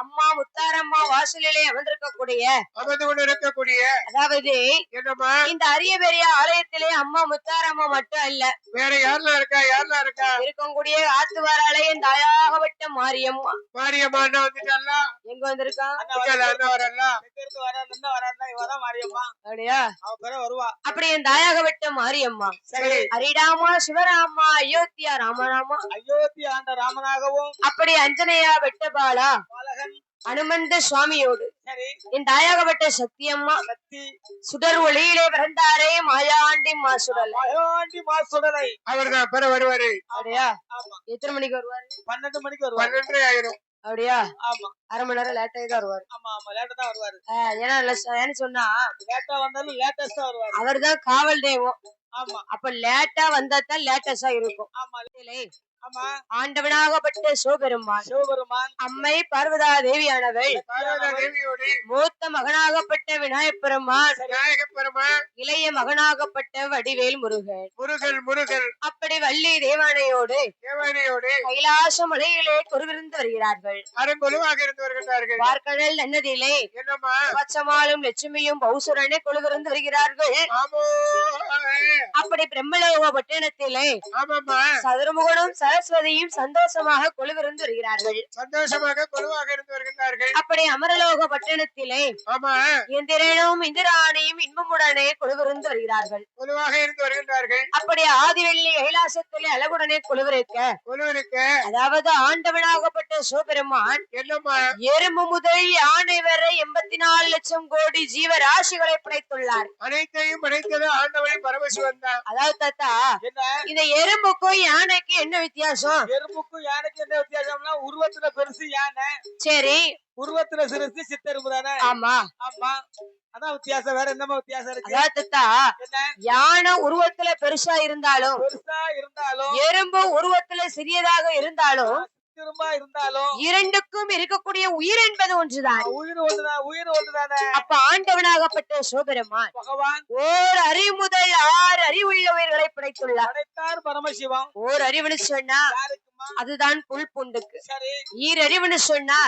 அம்மா முத்தாரம்மா வாசலிலே அமர்ந்து கொண்டிருக்கக்கூடிய அதாவது என்னம்மா இந்த அரிய பெரிய ஆலயத்திலே அம்மா முத்தாரம்மா மட்டும் அல்ல, வேற யாரெல்லாம் இருக்கா இருக்கக்கூடிய ஆத்துவாராலயம் தாயாகப்பட்ட மாரியம்மா. மாரியம்மா என்ன வந்துட்டால, எங்க வந்திருக்கா மாரியம்மா அப்படியா, வருவா. அப்படி என் தாயாகப்பட்ட மாரியம்மா ஹரிராமா சிவராமா அயோத்தியா ராமராமா, அயோத்தியா ஆண்ட ராமனாகவும் அப்படி அஞ்சனையா வெட்டபாலா அனுமந்த சுவாமியோடு என் தாயாகப்பட்ட சத்தியம்மா சுடர் ஒளியிலே பிறந்தாரே மாயாண்டி மாசுடலை அவர்தான் பெற வருவாரு. அப்படியா, எத்தனை மணிக்கு வருவாரு? 12 மணிக்கு வருவாரு. 12 ஆயிரும். அப்படியா, ஆமா, அரை மணி நேரம் லேட்டா தான் வருவாரு. ஆமா ஆமா, லேட்டா தான் வருவாரு. ஏன்னு சொன்னா லேட்டா வந்தாலும் லேட்டஸ்டா வருவாரு. அவர்தான் காவல் தெய்வம். ஆமா, அப்ப லேட்டா வந்தா தான் லேட்டஸ்டா இருக்கும். ஆமா, ஆண்டவனாகப்பட்ட சிவபெருமான் அம்மை பார்வதா தேவியானவள் மூத்த மகனாகப்பட்ட விநாயகப் பெருமான் இளைய மகனாகப்பட்ட வடிவேல் முருகன் அப்படி வள்ளி தேவானையோடு கைலாச மலையிலே கொருவிருந்து வருகிறார்கள். அருங்கொலுவாக இருந்து வருகிறார்கள். பார்க்கடல் நன்னதிலே பச்சமாலும் லட்சுமியும் பௌசுரனை கொழுவிருந்து வருகிறார்கள். அப்படி பிரம்மலோக பட்டணத்திலே சதுரமுகனும் சரஸ்வதியும் சந்தோஷமாக கொழுவிருந்து வருகிறார்கள். அப்படி அமரலோக பட்டணத்திலே இந்திரனும் இந்திராணியும் இன்பமுடனே கொழுவிருந்து வருகிறார்கள். அப்படி ஆதிவெள்ளி கைலாசத்திலே அழகுடனே கொழுவிருக்க அதாவது ஆண்டவனாகப்பட்ட சிவபெருமான் எறும்பு முதல் யானை வரை 84 லட்சம் கோடி ஜீவராசிகளை படைத்துள்ளார். அனைத்தையும் படைத்தது ஆண்டவனை பரமசிவன் தான். அதாவது தாத்தா, இந்த எறும்புக்கும் யானைக்கு என்ன வித்தியாசம்? எறும்புக்கும் யானைக்கு என்ன வித்தியாசம்னா உருவத்துல பெருசு யானை, சரி, உருவத்துல சிறுசு சித்தெரும்பு தானே. ஆமா ஆமா, அதான் வித்தியாசம். வேற என்னமா வித்தியாசம் இருக்கு? யானை உருவத்துல பெருசா இருந்தாலும் எறும்பு உருவத்துல சிறியதாக இருந்தாலும் இரண்டுக்கும் இருக்கக்கூடிய உயிர் என்பது ஒன்றுதான். உயிர் ஒன்றுதானே. அப்ப ஆண்டவனாகப்பட்ட சிவபெருமான் பகவான் ஓர் அறிவு முதல் 6 அறிவுள்ள உயிர்களை படைத்துள்ளார். பரமசிவம் ஓர் அறிவுன்னு சொன்னா அதுதான் புல் பூண்டுக்கு. ஈரறிவுன்னு சொன்னா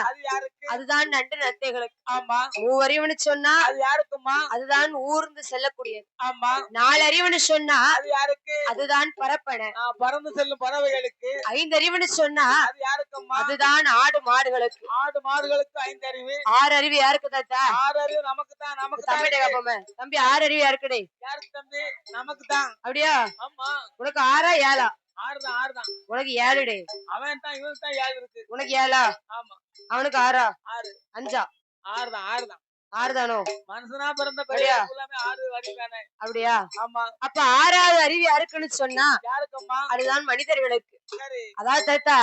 அதுதான் நண்டு நத்தைகளுக்கு. ஆமா. 3 அறிவுன்னு சொன்னா அது யாருக்குமா? அதுதான் ஊர்ந்து செல்லக்கூடியது. ஆமா. 4 அறிவுன்னு சொன்னா அது யாருக்கு? அதுதான் பரப்பன பறந்து செல்லும் பறவைகளுக்கு. 5 அறிவுன்னு சொன்னா அது யாருக்குமா? அதுதான் ஆடு மாடுகளுக்கு. ஆடு மாடுகளுக்கு 5 அறிவு. 6 அறிவு யாருக்கு தாத்தா? 6 அறிவு நமக்கு தான். நமக்கு தம்பி கேப்போமே. தம்பி 6 அறிவு யாருக்குடே? யாருக்கு தம்பி? நமக்கு தான். அப்படியா? ஆமா. உனக்கு 6ஆ 7ஆ? 6 தான். உனக்கு 7 டே. அவன் தான், இவனுக்கு தான் 7 இருக்கு. உனக்கு 7ஆ? ஆமா. அவனுக்கு 6ஆ? 6. 5ஆ? 6 தான். 6 தானோ? மனுஷனா பிறந்த பெரிய எல்லாமே 6 அறிவு தானே. அப்படியா? ஆமா. அப்ப 6ஆவது அறிவு யாருக்குன்னு சொன்னா யாருக்குமா? அதுதான் மனிதர்களுக்கு. சரி. அதாவது தாத்தா,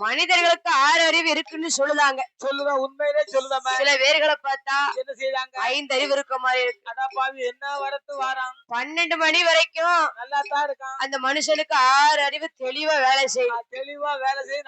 மனிதர்களுக்கு 6 அறிவு இருக்குன்னு சொல்லுதாங்க. சொல்லுதா? உண்மையிலே சொல்லுதாமா? சில பேர்களை பார்த்தா என்ன செய்றாங்க? 5 அறிவு இருக்க மாதிரி இருக்கு. அதான் பாவி என்ன வரத்து வாரான். 12 மணி வரைக்கும் நல்லா தான் இருக்கான். அந்த மனுஷனுக்கு 6 அறிவு தெளிவா வேலை செய்யும்.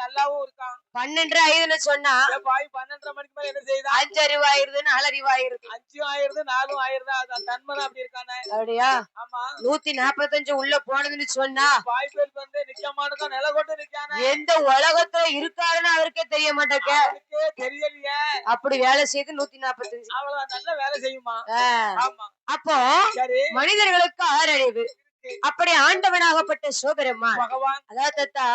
நல்லாவும் இருக்கான். 12:05ன்னு சொன்னா பாவி 12:30 மணிக்கு மேல என்ன செய்யுதா? 5 அறிவு ஆயிருது, 4 அறிவு ஆயிருது. 5 ஆயிருது, 4 ஆயிருது. அதான் தன்மனா அப்படி இருக்கானே. அப்படியா? ஆமா. 145 உள்ள போனதுன்னு சொன்னா பாய் பேர் வந்து நிக்க மாட்டேங்க, நில கொண்டு நிக்கானே. எந்த உலகத்துல இருக்காருன்னு அவருக்கே தெரிய மாட்டேங்க. அவருக்கே தெரியலையே. அப்படி வேலை செய்து 145. அவ்வளவு நல்ல வேலை செய்யுமா? ஆமா. அப்போ மனிதர்களுக்கு 6 அறிவு. அப்படி ஆண்டவனாகப்பட்ட சிவபெருமான் பகவான் அதாவது தாத்தா,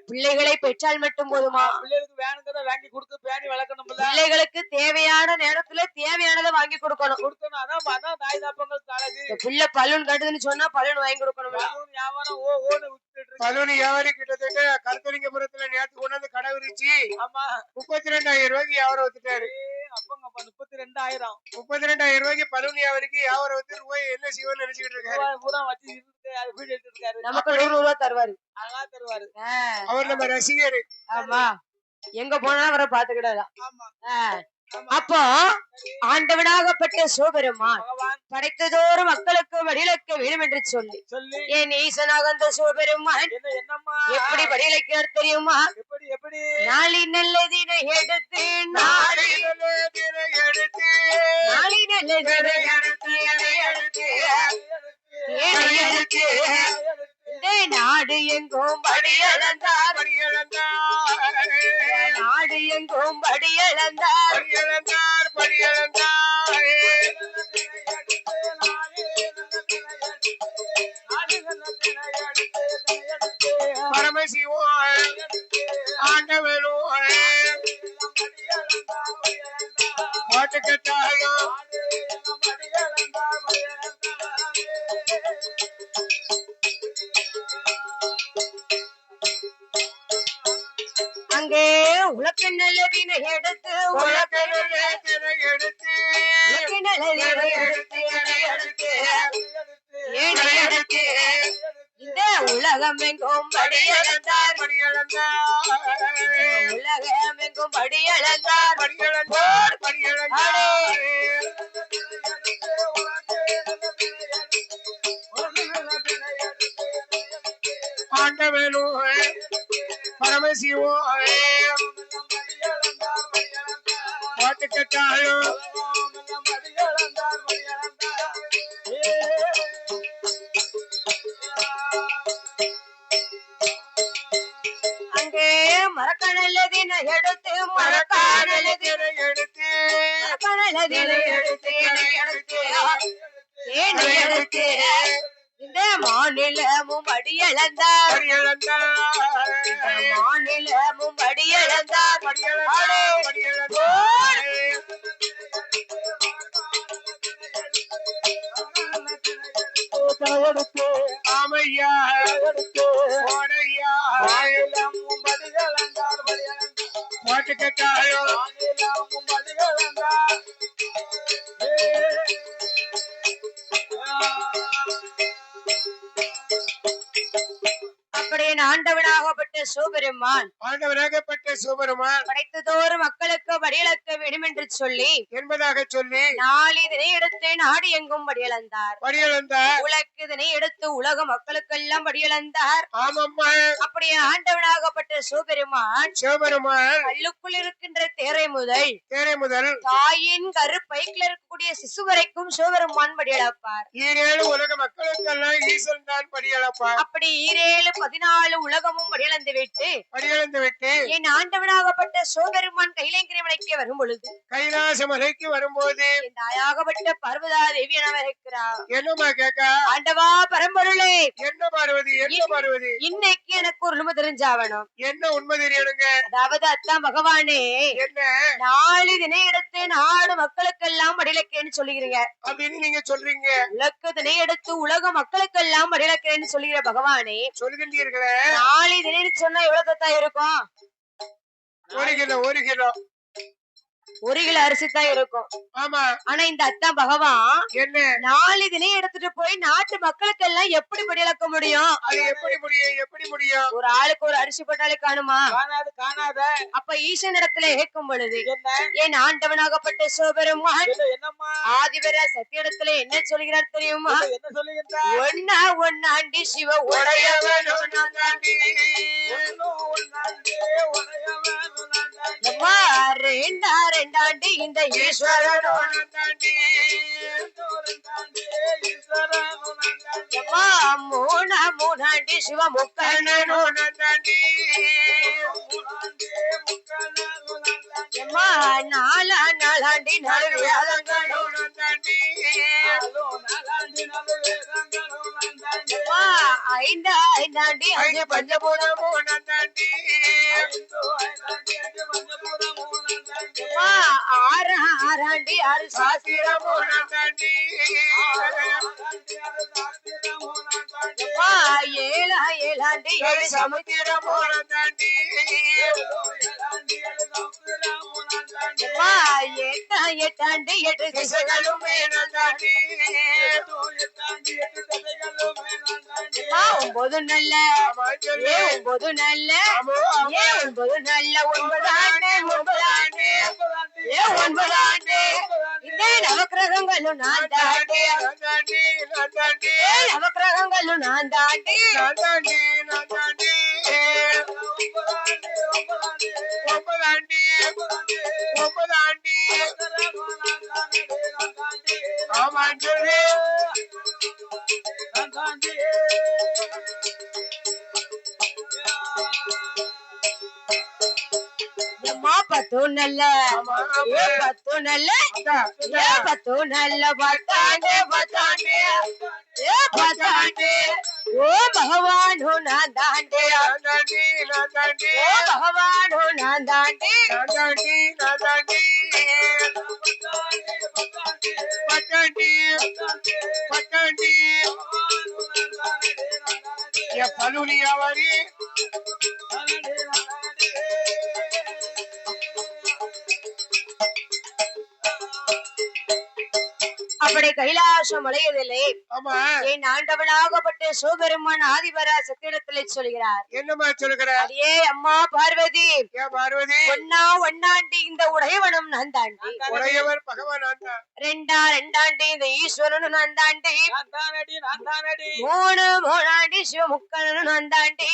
பிள்ளைகளை பெற்றால் மட்டும் போதுமா? பிள்ளைகளுக்கு வேணுங்கிறத வாங்கி கொடுத்து பேணி வளர்க்கணும். பிள்ளைகளுக்கு தேவையான நேரத்துல தேவையானதை வாங்கி கொடுக்கணும். அதான் தாய் தாப்பங்கள் அழகு. பிள்ளை பலூன் கட்டுதுன்னு சொன்னா பலூன் வாங்கி கொடுக்கணும். பலூன் வியாபாரம் கிட்டத்தட்ட கருத்தலிங்கபுரத்துல நேற்று கொண்டாந்து கடை விரிச்சு 32,000 ரூபாய்க்கு வியாபாரம் வச்சுட்டாரு. 32,000 ரூபாய்க்கு பலூன் வியாபாரிக்கு வியாபாரம் வச்சு ரூபாய் என்ன செய்வோம்னு நினைச்சுக்கிட்டு இருக்காரு. நமக்கு 100 ரூபாய் தருவாரு. அவர் நம்ம ரசிகர். ஆமா, எங்க போனாலும் அவரை பாத்துக்கிடலாம். அப்போ ஆண்டவனாகப்பட்ட சிவபெருமான் படைத்ததோறும் மக்களுக்கு வடிவிலக்க வேண்டும் என்று சொல்லி என் ஈசனாக அந்த சிவபெருமான் எப்படி வடிவிலக்க தெரியுமா? நாளி நல்லதினை எடுத்து நாடு எங்கும் படியளந்தார் நாடு எங்கும் படியளந்தார் பரமசிவம் ஆண்டவனும் பாட்டுக்கட்டாலும் அங்கே உலக்கு நல்லதினை எடுத்து உலக்கு நல்லதினை எடுத்து இந்த உலகம் எங்கும் படியளந்தார் உலகம் எங்கும் படியளந்தார் ஆண்டவனும் பரமசிவம் பாட்டுக்கட்டாலும் அங்கே மரக்கணலதினை எடுத்து மரக்கணலதினை எடுத்து இந்த மாநிலமும் படியளந்தார் மாநிலமும் படியளந்தார் ஆமையா பாட்டுக்கட்டாலும் அப்படியே ஆண்டவனாகப்பட்ட சிவபெருமான் படைத்ததோறு மக்களுக்கு படியளக்க வேண்டும் என்று சொல்லி என்பதாக சொல்லி நாளிதனை எடுத்து நாடு எங்கும் படியளந்தார் உலகிதனை எடுத்து உலக மக்களுக்கெல்லாம் படியளந்தார். ஆமாம்மா. அப்படியே ஆண்டவனாகப்பட்ட சிவபெருமான் கல்லுக்குள் இருக்கின்ற தேரை முதல் தாயின் கருப்பைக்குள் இருக்கக்கூடிய சிசு வரைக்கும் சிவபெருமான் படியளப்பார். 7 உலக மக்களுக்கெல்லாம் ஈசன் தான் படியளப்பார். அப்படி 14 உலகமும் படியளந்து விட்டு என் ஆண்டவனாகப்பட்ட சிவபெருமான் கைலாங்கிரி மலைக்கு வரும் பொழுது கைலாச மலைக்கு வரும்போது தாயாகப்பட்ட பர்வதா தேவி இருக்கிறார். என்னமா கேட்க? ஆண்டவா பரம்பொருளே, என்ன பார்வதி இன்னைக்கு எனக்கு ஒரு உண்மை தெரிஞ்சாவணும். என்ன உண்மை தெரியணுங்க? அதாவது அத்தான் பகவானே, என்ன நாளை தினை எடுத்து நாடு மக்களுக்கெல்லாம் படியளக்கேன்னு சொல்லுகிறீங்க அப்படின்னு நீங்க சொல்றீங்க. உலக தினை எடுத்து உலக மக்களுக்கெல்லாம் படியளக்கேன்னு சொல்லுகிற பகவானே, சொல்லுகின்றீர்களே. நாளை தினைன்னு சொன்னா எவ்வளவு தத்தா இருக்கும்? 1 கிலோ 1 கிலோ அரிசி தான் இருக்கும். ஆமா. ஆனா இந்த அத்தான் பகவான் என்ன நாளை தினம் எடுத்துட்டு போய் நாட்டு மக்களுக்கு எல்லாம் எப்படி படியளக்க முடியும்? அது எப்படி முடியும்? ஒரு ஆளுக்கு ஒரு அரிசி போட்டாலே காணுமா? காணாத. அப்ப ஈசன் இடத்துல கேட்கும் பொழுது என் ஆண்டவனாகப்பட்ட சிவபெருமான் ஆதிவர சத்தியத்துல என்ன சொல்கிறார் தெரியுமா? என்ன சொல்லுகின்றார்? ஒன்னாண்டி சிவ உடையவன் ரெண்டாண்டி இந்த ஈஸ்வரன் மூணாண்டி சிவ முக்கண்ணன் நாலாண்டி நாலு வேதங்கள் ஐந்தாண்டி 5 பஞ்சபூதமும் ஆறாண்டி 6 சாஸ்திரமும் ஏழாண்டி 7 சமுத்திரமும் எட்டாண்டி 8 திசைகளும் 9 நல்ல 9 நல்ல 9 ஆண்டு இந்த நவக்கிரகங்களும் நான் தாண்டி நவக்கிரகங்களும் நான் தாண்டி பத்து நல்ல ஏ பத்து நல்ல ஏ பத்து நல்ல பத்தாண்டு பத்தாண்டு ஏ பத்தாண்டு ஓ பகவானோ நான் தாண்டே ஓ பகவானோ நான் தாண்டே பலுனியாவரி அப்படி கைலாசம் அடையவில்லை. என் ஆண்டவனாகப்பட்ட சிவபெருமான் ஆதிபரா சத்திரத்திலே சொல்கிறார். என்னமா சொல்கிறார்? அடியே அம்மா பார்வதி, பார்வதி ஒன்னாண்டி இந்த உடையவனும் நான் தாண்டி, உடையவர் பகவான் ரெண்டாண்டி இந்த ஈஸ்வரனும் நான் தாண்டி, மூணாண்டி சிவமுக்கனும் நான் தாண்டி,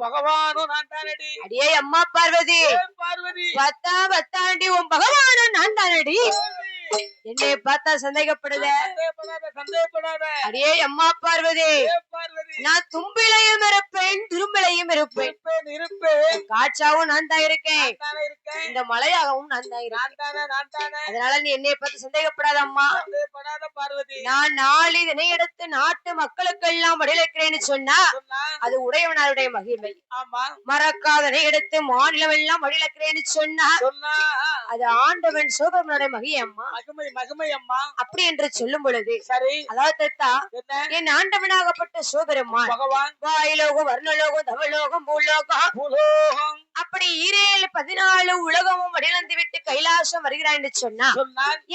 பகவானும் நான் தானடி. அடியே அம்மா பார்வதி, பத்தாண்டி உன் பகவானும் நான் தானடி. என்னை பார்த்தா சந்தேகப்படுத? அடியே அம்மா பார்வதி, நான் தும்பிலையும் இருப்பேன் துரும்பிலையும் இருப்பேன், காட்சாவும் நான் தான் இருக்கேன், இந்த மலையாகவும் நான் தான் இருக்கேன். அதனால நீ என்னை பார்த்து சந்தேகப்படாத அம்மா. நான் நாளை இதனை எடுத்து நாட்டு மக்களுக்கு எல்லாம் வடிவெடுக்கிறேன்னு சொன்னா அது உடையவனாருடைய மகிமை. மறக்காதனை எடுத்து மாநிலம் எல்லாம் வடிவெடுக்கிறேன்னு சொன்னா அது ஆண்டவன் சிவபெருமானுடைய மகிமை அம்மா, மகிமை அம்மா. அப்படி என்று சொல்லும் பொழுது சரி, அதாவது என் ஆண்டவனாகப்பட்ட சிவபெருமான் பகவான் வாயிலோகம் வர்ணலோகம் தவலோகம் பூலோகம் அப்படி 14 உலகமும் வடிவந்து விட்டு கைலாசம் வருகிறான் என்று சொன்னார்.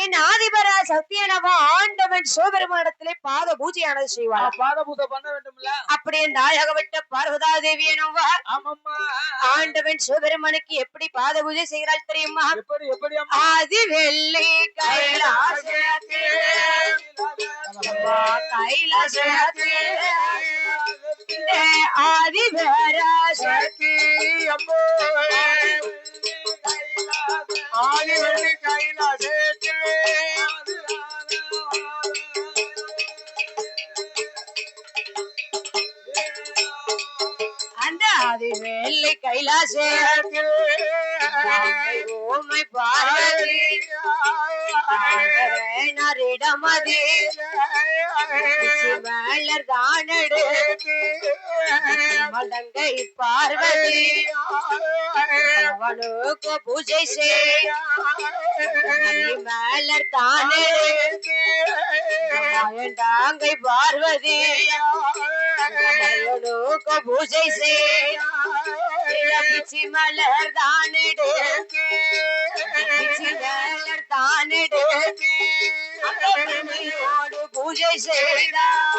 என் ஆதிபரா சத்தியனவா ஆண்டவன் சிவபெருமானிடத்திலே பாத பூஜையானது செய்வார். பாத பூஜை பண்ண வேண்டும்ல. அப்படி என் தாயகப்பட்ட பார்வதா தேவி எனவா ஆண்டவன் சிவபெருமானுக்கு எப்படி பாத பூஜை செய்கிறாள் தெரியுமா? எப்படி ஆதி வெள்ளி கைலாசத்தே கைலாசத்தே ஆதி பராசக்தி அம்மோ ஆதி வெள்ளி கைலாசத்தே அந்த ஆதி வெள்ளி கைலாசத்தே ஓமை பார்வதி நரிடமதி வேளர் தானடு மடங்கை பார்வதி அவனுக்கு பூஜை செய் மேலர் தானடு தாங்கை பார்வதி அவனுக்கு பூஜை செய் மலர் தானடு மலர் தானடு பூஜை செய்தார்.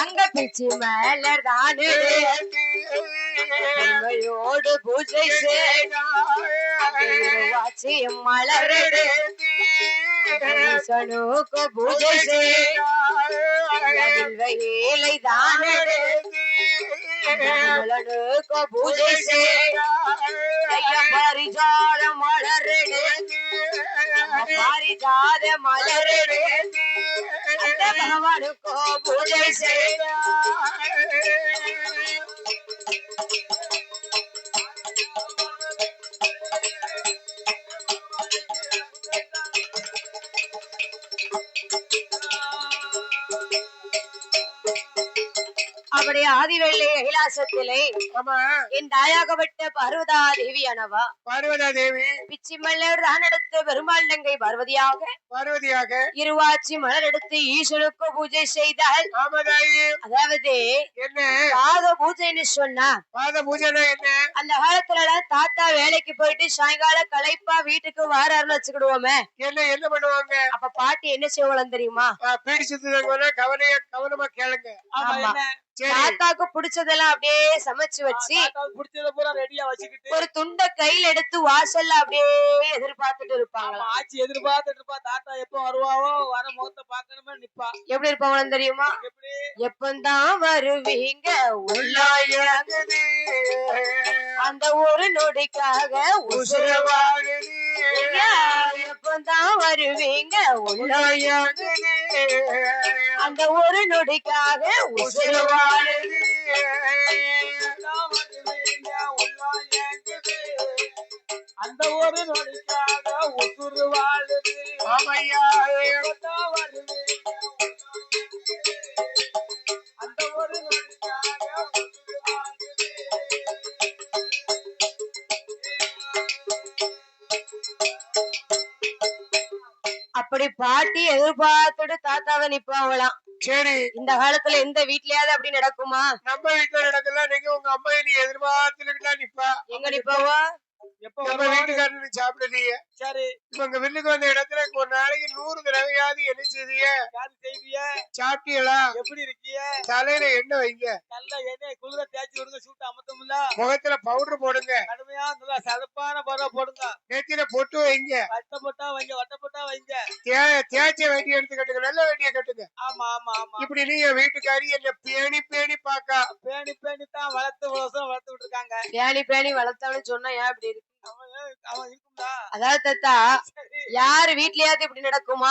அங்க பிச்சு மலர் தானடு பூஜை செய்தாச்சி மலரடு சனுக்கு பூஜை செய்லை தானடு மலனுக்கு பூஜை செய்ய பரிஜாத மலரடு பாரிஜாத மலரடு பகவானுக்கு பூஜை செய்ய அப்படி ஆதிவெள்ளி கைலாசத்திலே என் தாயாகப்பட்ட பார்வதா தேவியானவா பார்வதா தேவி பிச்சி மலர் தான் எடுத்து பெருமாள் நங்கை பார்வதியாக இருவாச்சி மலர் எடுத்து ஈஸ்வருக்கு பூஜை செய்தால் அதாவது என்ன பாத பூஜைன்னு சொன்னா பாத பூஜைனா என்ன? அந்த காலத்துல தாத்தா வேலைக்கு போயிட்டு சாயங்காலம் களைப்பா வீட்டுக்கு வாராருன்னு வச்சுக்கிடுவோமே, என்ன பண்ணுவாங்க? அப்ப பாட்டி என்ன செய்வாங்க தெரியுமா? பீடிச்சு கவனமா கேளுங்க. தாத்தாக்கு பிடிச்சதெல்லாம் அப்படியே சமைச்சு வச்சு பிடிச்சத பூரா ரெடியா வச்சுக்கிட்டு ஒரு துண்டை கையில எடுத்து வாசல்ல அப்படியே எதிர்பார்த்துட்டு இருப்பாங்க. ஆச்சி எதிர்பார்த்துட்டு இருப்பா. தாத்தா எப்ப வருவாவோ, வர முகத்தை பாக்கணுமே நிப்பா. எப்படி இருப்பாங்கன்னு தெரியுமா? எப்பந்தான் வருவீங்க உள்ளாயங்குது, அந்த ஒரு நொடிக்காக உசுரவாகுது. எப்பந்தான் வருவீங்க உள்ளாயங்குது, அந்த ஒரு நொடிக்காக உசுரவாகுது. அந்த ஒரு நொடிக்காக உசுறு வாழுது. ஆமையா வருது, அந்த ஒரு நொடிக்காக உசுறு வாழுது. அப்படி பாட்டி எதிர்பார்த்துட்டு தாத்தாவை நிப்பாங்களாம். சரி, இந்த காலத்துல எந்த வீட்லயாவது அப்படி நடக்குமா? நம்ம வீட்டுல நடக்கல. நீங்க உங்க அம்மா நீ எதிர்பார்த்துட்டு நிப்பா. எங்க நிப்பாவா? நம்ம வீட்டுக்காரனு சாப்பிடுறீங்க. சரி, இவங்க வீட்டுக்கு வந்த இடத்துல ஒரு நாளைக்கு 100 தடவையாவது என்ன செய்வீங்க? சாப்பிட்டீங்களா? எப்படி இருக்கீங்க? தலையில எண்ணெய் வைங்க. நல்ல எண்ணெய் குளிர தேய்ச்சி விடுங்க. சூட்டு அமத்தமுல்ல. முகத்துல பவுடர் போடுங்க. கடுமையா நல்லா சலுப்பான பவுடர் போடுங்க. நெத்தியில பொட்டு வைங்க. வட்டப்பட்டா வைங்க, வட்டப்பட்டா வைங்க. தேய்ச்ச வேட்டி எடுத்து கட்டுங்க. நல்ல வேட்டியை கட்டுங்க. ஆமா ஆமா ஆமா. இப்படி நீங்க வீட்டுக்காரி என்ன பேணி பேணி பாக்கா. பேணி பேணி தான் வளர்த்து விட்டு இருக்காங்க. பேணி பேணி வளர்த்தான்னு சொன்னா ஏன் இப்படி இருக்கு? அதாவது தாத்தா, யாரு வீட்லயாவது இப்படி நடக்குமா?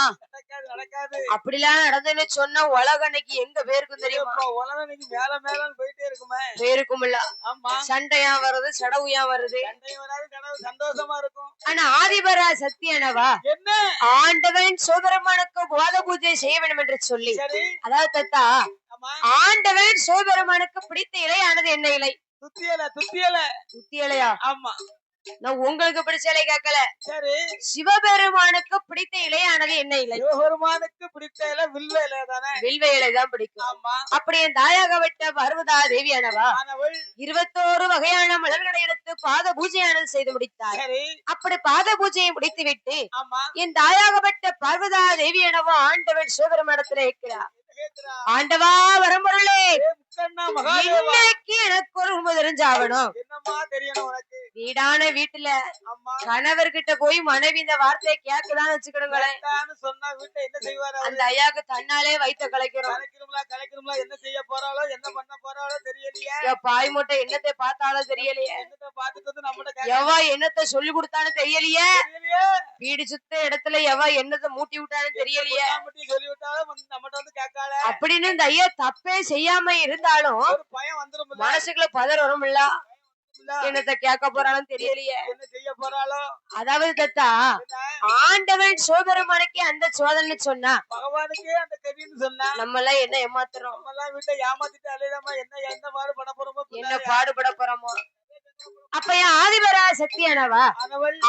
நடக்காது. அப்படிலாம் நடந்துன்னு சொன்னா உலக அன்னைக்கு எங்க பேருக்கும் தெரியுமா? உலக அன்னைக்கு மேல மேல போயிட்டே இருக்குமே. பேருக்கும்ல. ஆமா. சண்டையா வருது, சடவுயா வருது. சண்டை வராது, சந்தோஷமா இருக்கும். ஆனா ஆதிபரா சத்தியானவா என்ன? ஆண்டவன் சோதரமானுக்கு பாத பூஜை செய்ய வேண்டும் என்று சொல்லி, அதாவது தாத்தா, ஆண்டவன் சோதரமானுக்கு பிடித்த இலையானது என்ன இலை? துத்தி இலையா? ஆமா. நான் உங்களுக்கு பிடிச்ச இலை கேட்கல. சரி, சிவபெருமானுக்கு பிடித்த இலையானது என்ன இலை? சிவபெருமானுக்கு பிடித்த இலை வில்வ இலை தானே. வில்வ இலை தான் பிடிக்கும். ஆமா. அப்படி என் தாயாக விட்ட பர்வதா தேவியானவா 21 வகையான மலர்களை எடுத்து பாத பூஜையானது செய்து முடித்தார். அப்படி பாத பூஜையை முடித்து விட்டு என் தாயாகப்பட்ட பர்வதா தேவியானவா ஆண்டவன் சிவபெருமானிடத்தில் இருக்கிறார். ஆண்டவா வரம்பொருளே, இன்னைக்கு எனக்கு ஒரு தெரிஞ்சாகணும். என்னமா தெரியணும் உனக்கு? வீடான வீட்டுல கணவர்கிட்ட போய் மனைவி இந்த வார்த்தையை கேட்கலான்னு வச்சுக்கிடுங்களேன். சொன்னா வீட்டை என்ன செய்வாரு? அந்த ஐயாக்கு தன்னாலே வயிற்ற கலைக்கிறோம். கலைக்கிறோம்ல. என்ன செய்ய போறாளோ, என்ன பண்ண போறாளோ தெரியலையே. பாய் மூட்டை என்னத்தை பார்த்தாலும் தெரியலையே. என்னத்தை பார்த்துட்டு நம்மகிட்ட எவா என்னத்தை சொல்லி கொடுத்தாலும் தெரியலையே. வீடு சுத்த இடத்துல எவா என்னத்தை மூட்டி விட்டாலும் தெரியலையே. சொல்லி விட்டாலும் நம்மகிட்ட வந்து கேட்கால. அப்படின்னு இந்த ஐயா தப்பே செய்யாம இருந்தாலும் ஒரு பயம் வந்துரும். மனசுக்குள்ள பதர் வரும்ல. என்னத்தை கேட்க போறாலும் தெரியலையே. என்ன செய்ய போறாளோ? அதாவது தத்தா, ஆண்டவன் சோதரமானுக்கு அந்த சோதனை சொன்னா பகவானுக்கே அந்த கதின்னு சொன்னா நம்ம எல்லாம் என்ன ஏமாத்துறோம்? நம்ம எல்லாம் வீட்டை ஏமாத்திட்டு அலையிடாம என்ன பாடுபட போறோமோ, என்ன பாடுபட போறோமோ. அப்ப என் ஆதிபரா சக்தியானவா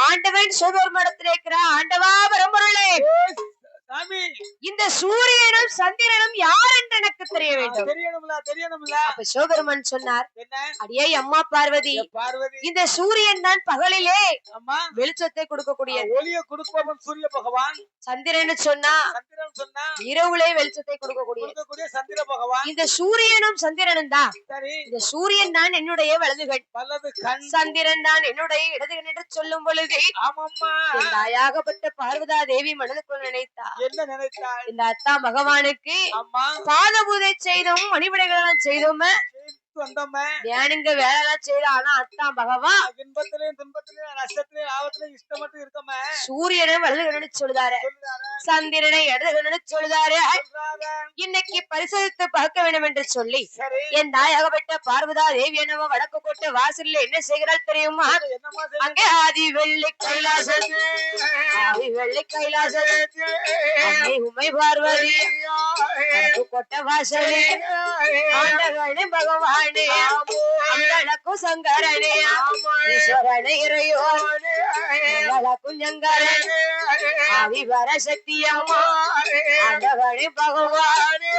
ஆண்டவன் சோதரமானத்துல இருக்கிற ஆண்டவா வரம்பொருளே, இந்த சூரியனும் சந்திரனும் யார் என்று எனக்கு தெரிய வேண்டும். தெரியணும்ல. அப்ப சிவபெருமான் சொன்னார், அடியே அம்மா பார்வதி, இந்த சூரியன் தான் பகலிலே வெளிச்சத்தை கொடுக்கக்கூடிய ஒளியை கொடுப்பவன் சூரிய பகவான். சந்திரன் சொன்னா இரவுலே வெளிச்சத்தை கொடுக்கக்கூடிய சந்திர பகவான். இந்த சூரியனும் சந்திரனும் தான். இந்த சூரியன் தான் என்னுடைய வலது கண், சந்திரன் தான் என்னுடைய இடது கண் என்று சொல்லும் பொழுது தாயாகப்பட்ட பார்வதா தேவி மனதுக்குள் நினைத்தா. என்ன நினைத்தாள்? இந்த அத்தா பகவானுக்கு பாத பூஜை செய்தோம், மணிவிடைகள் செய்தோம், தியானிங்க வேலை செய்த. ஆனா அத்தா பகவான் இன்பத்திலையும் துன்பத்திலையும் நஷ்டத்திலையும் லாபத்திலையும் இஷ்டம் மட்டும் இருக்கமே. சூரியனை வலதுகன்னு சொல்லுதாரு, சந்திரனை இடதுகன்னு சொல்லுதாரு. இன்னைக்கு பரிசோதித்து பார்க்க வேண்டும் என்று சொல்லி என் தாயாகப்பட்ட பார்வதா தேவி என்னவோ வடக்கு கோட்டை வாசல்ல என்ன செய்கிறாள் தெரியுமா? அங்கே ஆதி வெள்ளி கைலாசத்து, ஆதி வெள்ளி கைலாசத்து உமை பார்வதி கோட்டை வாசலே ஆண்டவனே பகவான் அங்கலக்கும் சங்கரனே ஈஸ்வரனே இறையோனே குஞ்சங்கரனே ஆதிவர சக்தியம்மா ஆண்டவனே பகவானே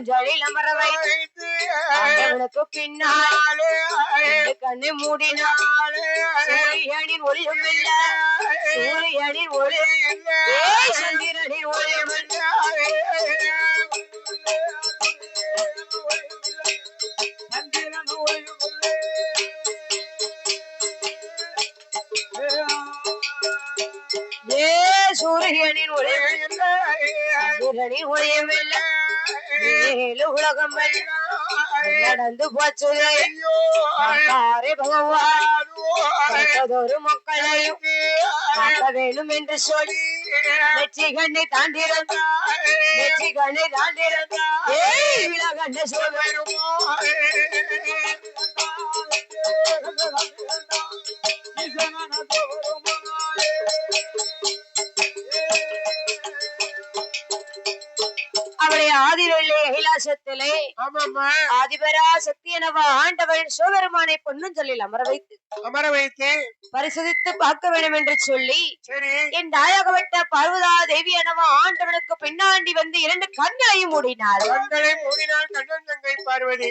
ஜலில் அமர வைத்து ஆண்டவனுக்கு பின்னாலே கண்ணை மூடினாலே சூரியனின் ஒளியும் இல்ல, சூரியனின் ஒளி சந்திரனின் ஒளியும் இல்ல. சூரியனின் ஒளியின் ஒளியமில்லை உலகம் நடந்து போச்சு பகவான் மக்களையும் காக்க வேண்டும் என்று சொல்லி நெற்றி கண்ணை தாண்டிருந்தார் நெற்றி கண்ணை தாண்டிருந்தார் கண்ண சொல்லுமா அவளை ஆதிவெள்ளி கைலாசத்திலே ஆதிபரா சக்தி எனவா ஆண்டவன் சிவபெருமானை பொன்னும் சொல்லில் அமர வைத்து பரிசோதித்து பார்க்க வேண்டும் என்று சொல்லி என் தாயாகப்பட்ட பார்வதா தேவி எனவா ஆண்டவனுக்கு பின்னாண்டி வந்து 2 கண்களையும் மூடினார்.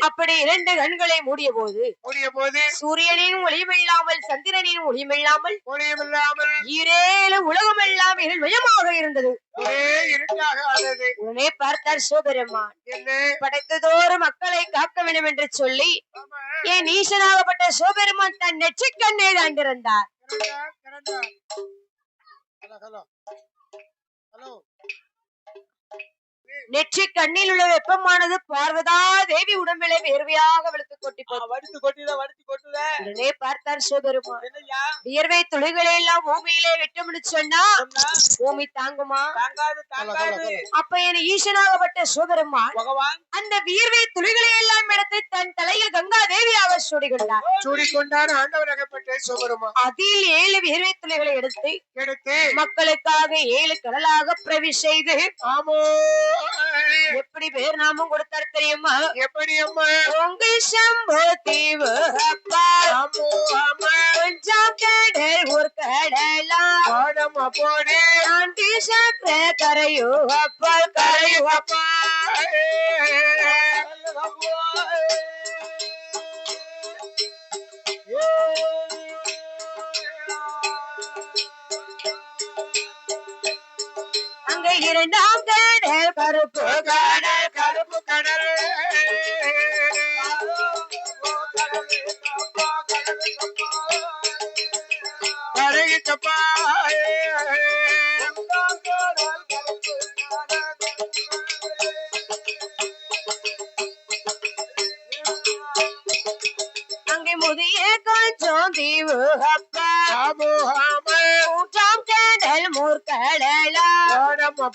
அப்படி 2 கண்களை மூடிய போது சூரியனின் ஒளியுமில்லாமல் சந்திரனின் ஒளியுமில்லாமல் ஈரேழு உலகமெல்லாம் இருள்மயமாக இருந்தது. உடனே பார்த்தார் சிவபெருமான் படைத்ததோறு மக்களை காக்க வேண்டும் என்று சொல்லி என் ஈசனாகப்பட்ட சிவபெருமான் தன் நெற்றிக்கண்ணை தாண்டிருந்தார். நெற்றி கண்ணில் உள்ள வெப்பமானது பார்வதா தேவி உடம்பிலே வேர்வையாக வடித்து கொட்டுதே. பார்த்தார் சிவபெருமான் வியர்வை துளிகளை எல்லாம் பூமியிலே விட்டோம்னு சொன்னா பூமி தாங்குமா? அப்ப என் ஈசனாகப்பட்ட சிவபெருமான் அந்த வியர்வை துளிகளை எல்லாம் எடுத்து தன் தலையில் கங்கா தேவியாக சூடிக்கொண்டார். ஆண்டவராகப்பட்ட சிவபெருமான் அதில் 7 வியர்வை துளிகளை எடுத்து மக்களுக்காக 7 கடலாக பிரவி செய்து எப்படி பேர் நாமும் கொடுத்தார் தெரியுமா? எப்படி அம்மா? உங்க சம்போ தீவு அப்பா கொஞ்சம் கடல் ஒரு கடலாம் போடு ஆண்டி சக்கர கரையோ அப்பால் கரையோ அப்பா அங்க 2ஆம் கடல் கருப்பு கடல் கருப்பு கடல் கரையப்பா அங்கே முதிய கொஞ்சம் தீவு அப்பா 3ஆம் கடல் மூர்க்கடலா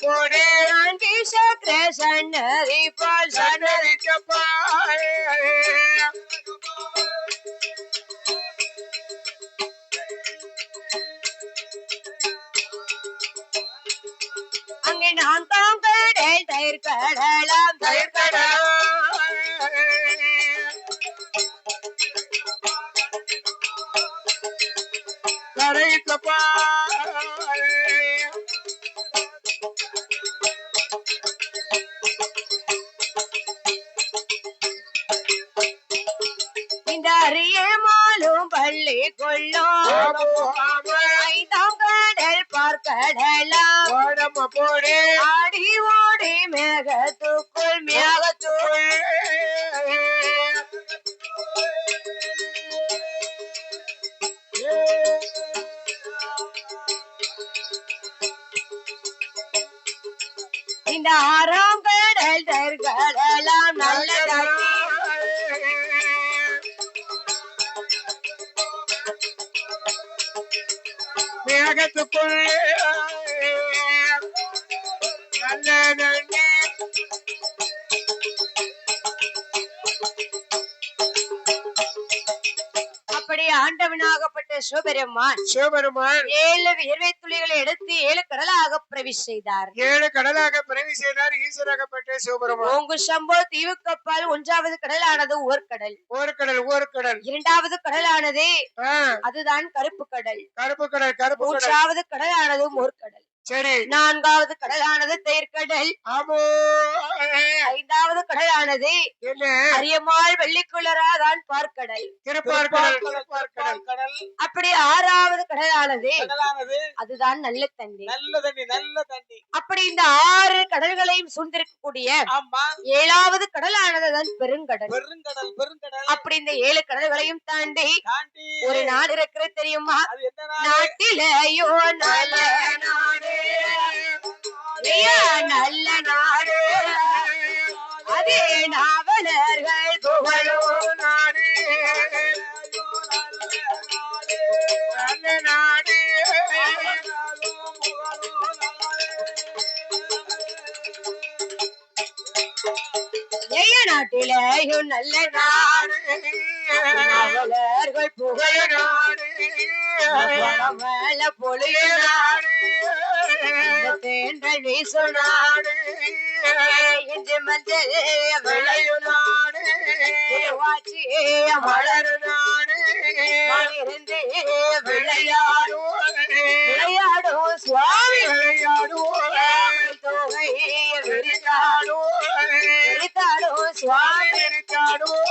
போடு ஆண்டி சக்கர சன்னதி போல் சன்னதிக்கப்பா அங்கே 4ஆம் கடல் தயிர் கடலாம் தயிர் கடலாம் கரைக்கப்பா இந்த அரியமாலும் பள்ளி கொள்ளும் 5ஆம் கடல் பார்க்கடலாம் போடு ஆடி ஓடி மேகத்துக்குள் மேகத்துள் இந்த 6ஆம் கடல் தர்களெல்லாம் நல்ல மேகத்துக்குள் நல்ல அப்படி ஆண்டவனாகப்பட்ட சிவபெருமான் 7 வியர்வை துளிகளை எடுத்து 7 கடலாக பிரவி செய்தார். 7 கடலாக பிரவி செய்தார் ஈஸ்வராகப்பட்ட சிவபெருமான். ஓங்கு சம்போ தீவு கப்பால் 1ஆவது கடலானது ஓர்கடல் 2ஆவது கடலானது அதுதான் கருப்பு கடல் 3ஆவது கடலானது மோர்கடல் 4ஆவது கடலானது தேர்கடல் 5ஆவது கடலானது அரியமாள் வெள்ளிக்குளராதான் பார்க்கடல் அப்படி 6ஆவது கடலானது அதுதான் நல்ல தண்ணி அப்படி இந்த 6 கடல்களையும் சூழ்ந்திருக்கக்கூடிய 7ஆவது கடலானதுதான் பெருங்கடல் அப்படி இந்த 7 கடல்களையும் தாண்டி ஒரு நாடு இருக்கிறது தெரியுமா? நாட்டிலேயோ நல்ல நாடு நாடு அதே நாவலர்கள் புகழும் நாடு நல்ல நாடு எய நாட்டிலேயும் நல்ல நாடு நாவலர்கள் புகழும் நாடு மேல பொழிய நாடு தேண்டல் வீசு நாடு இன்று மஞ்சள் விளையும் நாடு வாச்சி மலரு நாடு இருந்து விளையாடும் விளையாடும் சுவாமி விளையாடும் தொகை விரித்தாடும் விரித்தாடும் சுவாமி விரித்தாடும்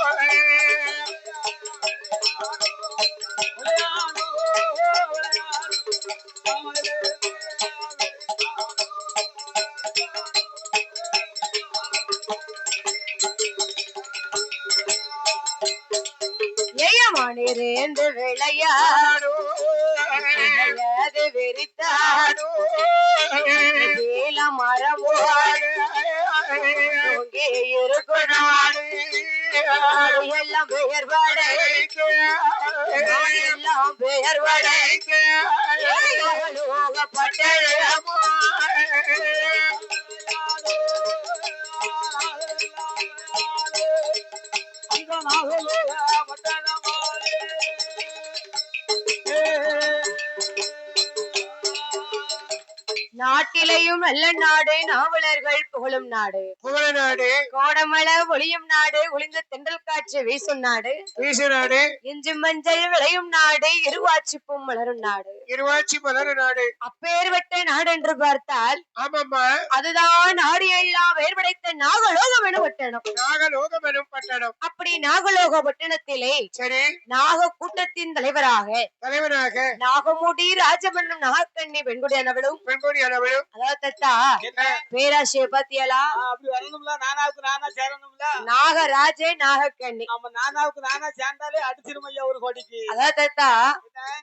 எயமானிருந்து விளையாடும் விரித்தாடும் மரமோடு இருக்கும் நாடு எல்லாம் பெயர் வடை எல்லாம் பெயர் வடை பட்டமோ நாட்டிலையும் நல்ல நாடு நாவலர்கள் புகழும் நாடு புகழ நாடு கோடமலை ஒளியும் நாடு ஒளிந்த தென்றல் காற்று வீசும் நாடு வீசு நாடு இஞ்சி மஞ்சள் விளையும் நாடு இருவாட்சிப்பும் மலரும் நாடு இருவாட்சி மலர் நாடு அப்பேர்வட்ட நாடு என்று பார்த்தால் ஆமாம்மா அதுதான் நாடு எல்லாம் வேறுபடைத்த நாகலோகம் என பட்டணம் நாகலோகம் எனும் பட்டணம் அப்படி நாகலோக பட்டணத்திலே சரி நாக கூட்டத்தின் தலைவராக நாகமுடி ராஜமன்னும் நாகக்கண்ணி பெண்குடியானவளும் பெண்கொடியானவளும் அதாவது தத்தா பேராசிய பாத்தியலா அப்படி வரணும்ல நானாவுக்கு நானா சேரணும்ல நாகராஜே நாகக்கண்ணி நம்ம நானாவுக்கு நானா சேர்ந்தாலே அடிச்சிரும் ஐயா ஒரு கொடிக்கு அதாவது தத்தா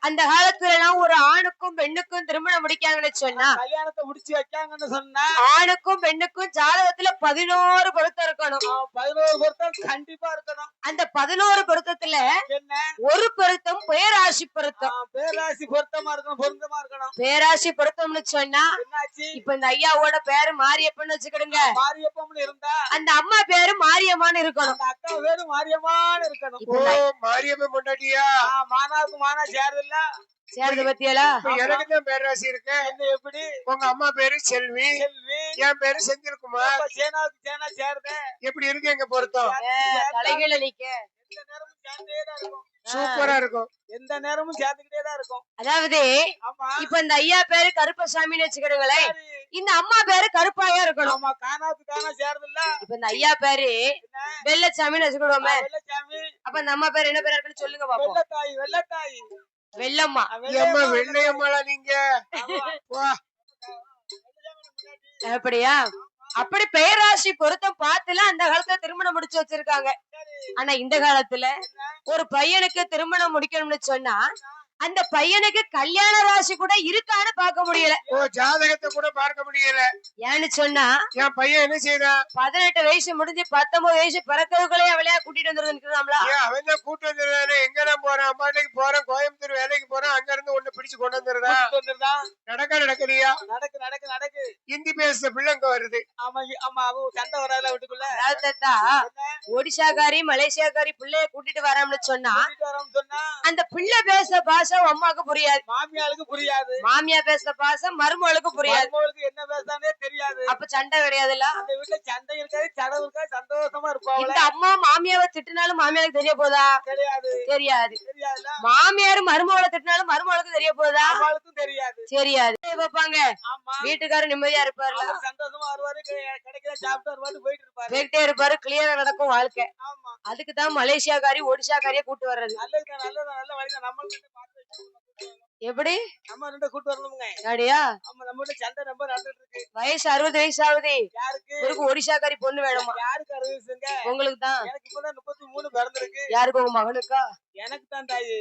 அந்த காலத்துல எல்லாம் ஒரு ஆணுக்கும் பெண்ணுக்கும் திருமணம் முடிக்காங்கன்னு சொன்னா கல்யாணத்தை முடிச்சு வைக்காங்கன்னு சொன்னா ஆணுக்கும் பெண்ணுக்கும் ஜாதகத்துல 11 பொருத்தம் இருக்கணும் 11 பொருத்தம் கண்டிப்பா இருக்கணும் அந்த 11 பொருத்தத்துல என்ன ஒரு பொருத்தம் பேராசி பொருத்தம் பேராசி பொருத்தமா இருக்கணும் பொருத்தமா இருக்கணும் பேராசி பொருத்தம்னு சொன்னா என்னாச்சு இப்ப இந்த ஐயாவோட பேரு மாரியப்பன்னு வச்சுக்கிடுங்க மாரியப்பம்னு இருந்தா அந்த அம்மா பேரு மாரியம்மான்னு இருக்கணும் அந்த அக்கா பேரு மாரியம்மான்னு இருக்கணும் ஓ மாரியம்மன் பொண்டாட்டியா மானாவுக்கு மானா சேருதுல்ல சேர்ந்து பத்தியலா எனக்கு தான் பேராசி இருக்கு என்ன எப்படி உங்க அம்மா பேரு செல்வி செல்வி என் பேரு செந்தில்குமார் சேனாவுக்கு சேனா சேருதே எப்படி இருக்கு எங்க பொருத்தம் தலைகீழ நிக்க எந்த நேரமும் சேர்ந்தே தான் இருக்கும் சூப்பரா இருக்கும் எந்த நேரமும் சேர்ந்துக்கிட்டே தான் இருக்கும் அதாவது ஆமா இப்ப இந்த ஐயா பேரு கருப்பசாமின்னு வச்சுக்கிடுங்களேன் இந்த அம்மா பேரு கருப்பாயா இருக்கணும் ஆமா காணாவுக்கு காணா சேருதுல்ல இப்ப இந்த ஐயா பேரு வெள்ளச்சாமின்னு வச்சுக்கிடுவோமே வெள்ளச்சாமி அப்ப இந்த அம்மா பேரு என்ன பேரு இருக்குன்னு சொல்லுங்க பாப்போம் வெள்ளத்தாயி வெள்ளத்தாயி வெள்ளம்மா ஏம்மா வெள்ளையம்மாளா நீங்க வா அப்படியா அப்படி பேராசி பொருத்தம் பார்த்துலாம் அந்த காலத்துல திருமணம் முடிச்சு வச்சிருக்காங்க ஆனா இந்த காலத்துல ஒரு பையனுக்கு திருமணம் முடிக்கணும்னு சொன்னா அந்த பையனுக்கு கல்யாண ராசி கூட இருக்கான்னு பார்க்க முடியல ஓ ஜாதகத்தை கூட பார்க்க முடியல ஏன்னு சொன்னா என் பையன் என்ன செய்தான் 18 வயசு முடிஞ்சு 19 வயசு பிறக்கிறவங்களே அவளையா கூட்டிட்டு வந்துருக்கலாம்ல அவன் தான் கூட்டு வந்துருந்தானே எங்கெல்லாம் போறான் அம்மாட்டைக்கு போறான் கோயம்புத்தூர் வேலைக்கு போறான் அங்க இருந்து ஒண்ணு பிடிச்சு கொண்டு வந்துருதான் நடக்குறியா நடக்கு நடக்கு நடக்கு ஹிந்தி பேசுற பிள்ளை இங்க வருது ஆமா ஆமா அவ சண்டை வராதுல வீட்டுக்குள்ள ஒடிசாக்காரி மலேசியாக்காரி பிள்ளைய கூட்டிட்டு வராம்னு சொன்னா சொன்னா அந்த பிள்ளை பேசுற பாஷை அம்மாவுக்கு புரியாது மாமியாளுக்கு புரியாது மாமியா பேசுற பாஷை மருமகளுக்கு புரியாது என்ன பேசானே தெரியாது அப்ப சண்டை கிடையாதுல்ல அந்த வீட்டுல சண்டை இருக்காது சடவு இருக்காது சந்தோஷமா இருப்பாங்க இந்த அம்மா மாமியாவை திட்டினாலும் மாமியாருக்கு தெரிய போதா தெரியாது தெரியாது தெரியாதுல மாமியார் மருமகளை திட்டினாலும் மருமகளுக்கு தெரிய போதா அவளுக்கும் தெரியாது தெரியாது வைப்பாங்க ஆமா வீட்டுக்காரர் நிம்மதியா இருப்பாருல சந்தோஷமா வருவாரு கிடைக்கிற சாப்பிட்டு வருவாரு போயிட்டு இருப்பாரு போயிட்டே இருப்பாரு கிளியரா நடக்கும் வாழ்க்கை ஆமா அதுக்குதான் மலேசியாக்காரி ஒடிசாக்காரியே கூட்டு வர்றது நல்லதுதான் நல்ல வழிதான் நம்மளுக்கு பார்த்து எப்படி நம்ம ரெண்டு கூட்டு வரணுங்க. அப்படியா? ஆமா, நம்ம வீட்டு சண்டை ரொம்ப நடந்துட்டு இருக்கு. வயசு 60 வயசு ஆகுது. யாருக்கு? இவருக்கு ஒரிசாக்காரி பொண்ணு வேணுமா? யாருக்கு 60 வயசுங்க? உங்களுக்கு தான். எனக்கு இப்பதான் 33 பிறந்திருக்கு. யாருக்கு? உங்க மகனுக்கா? எனக்கு தான் தாயி.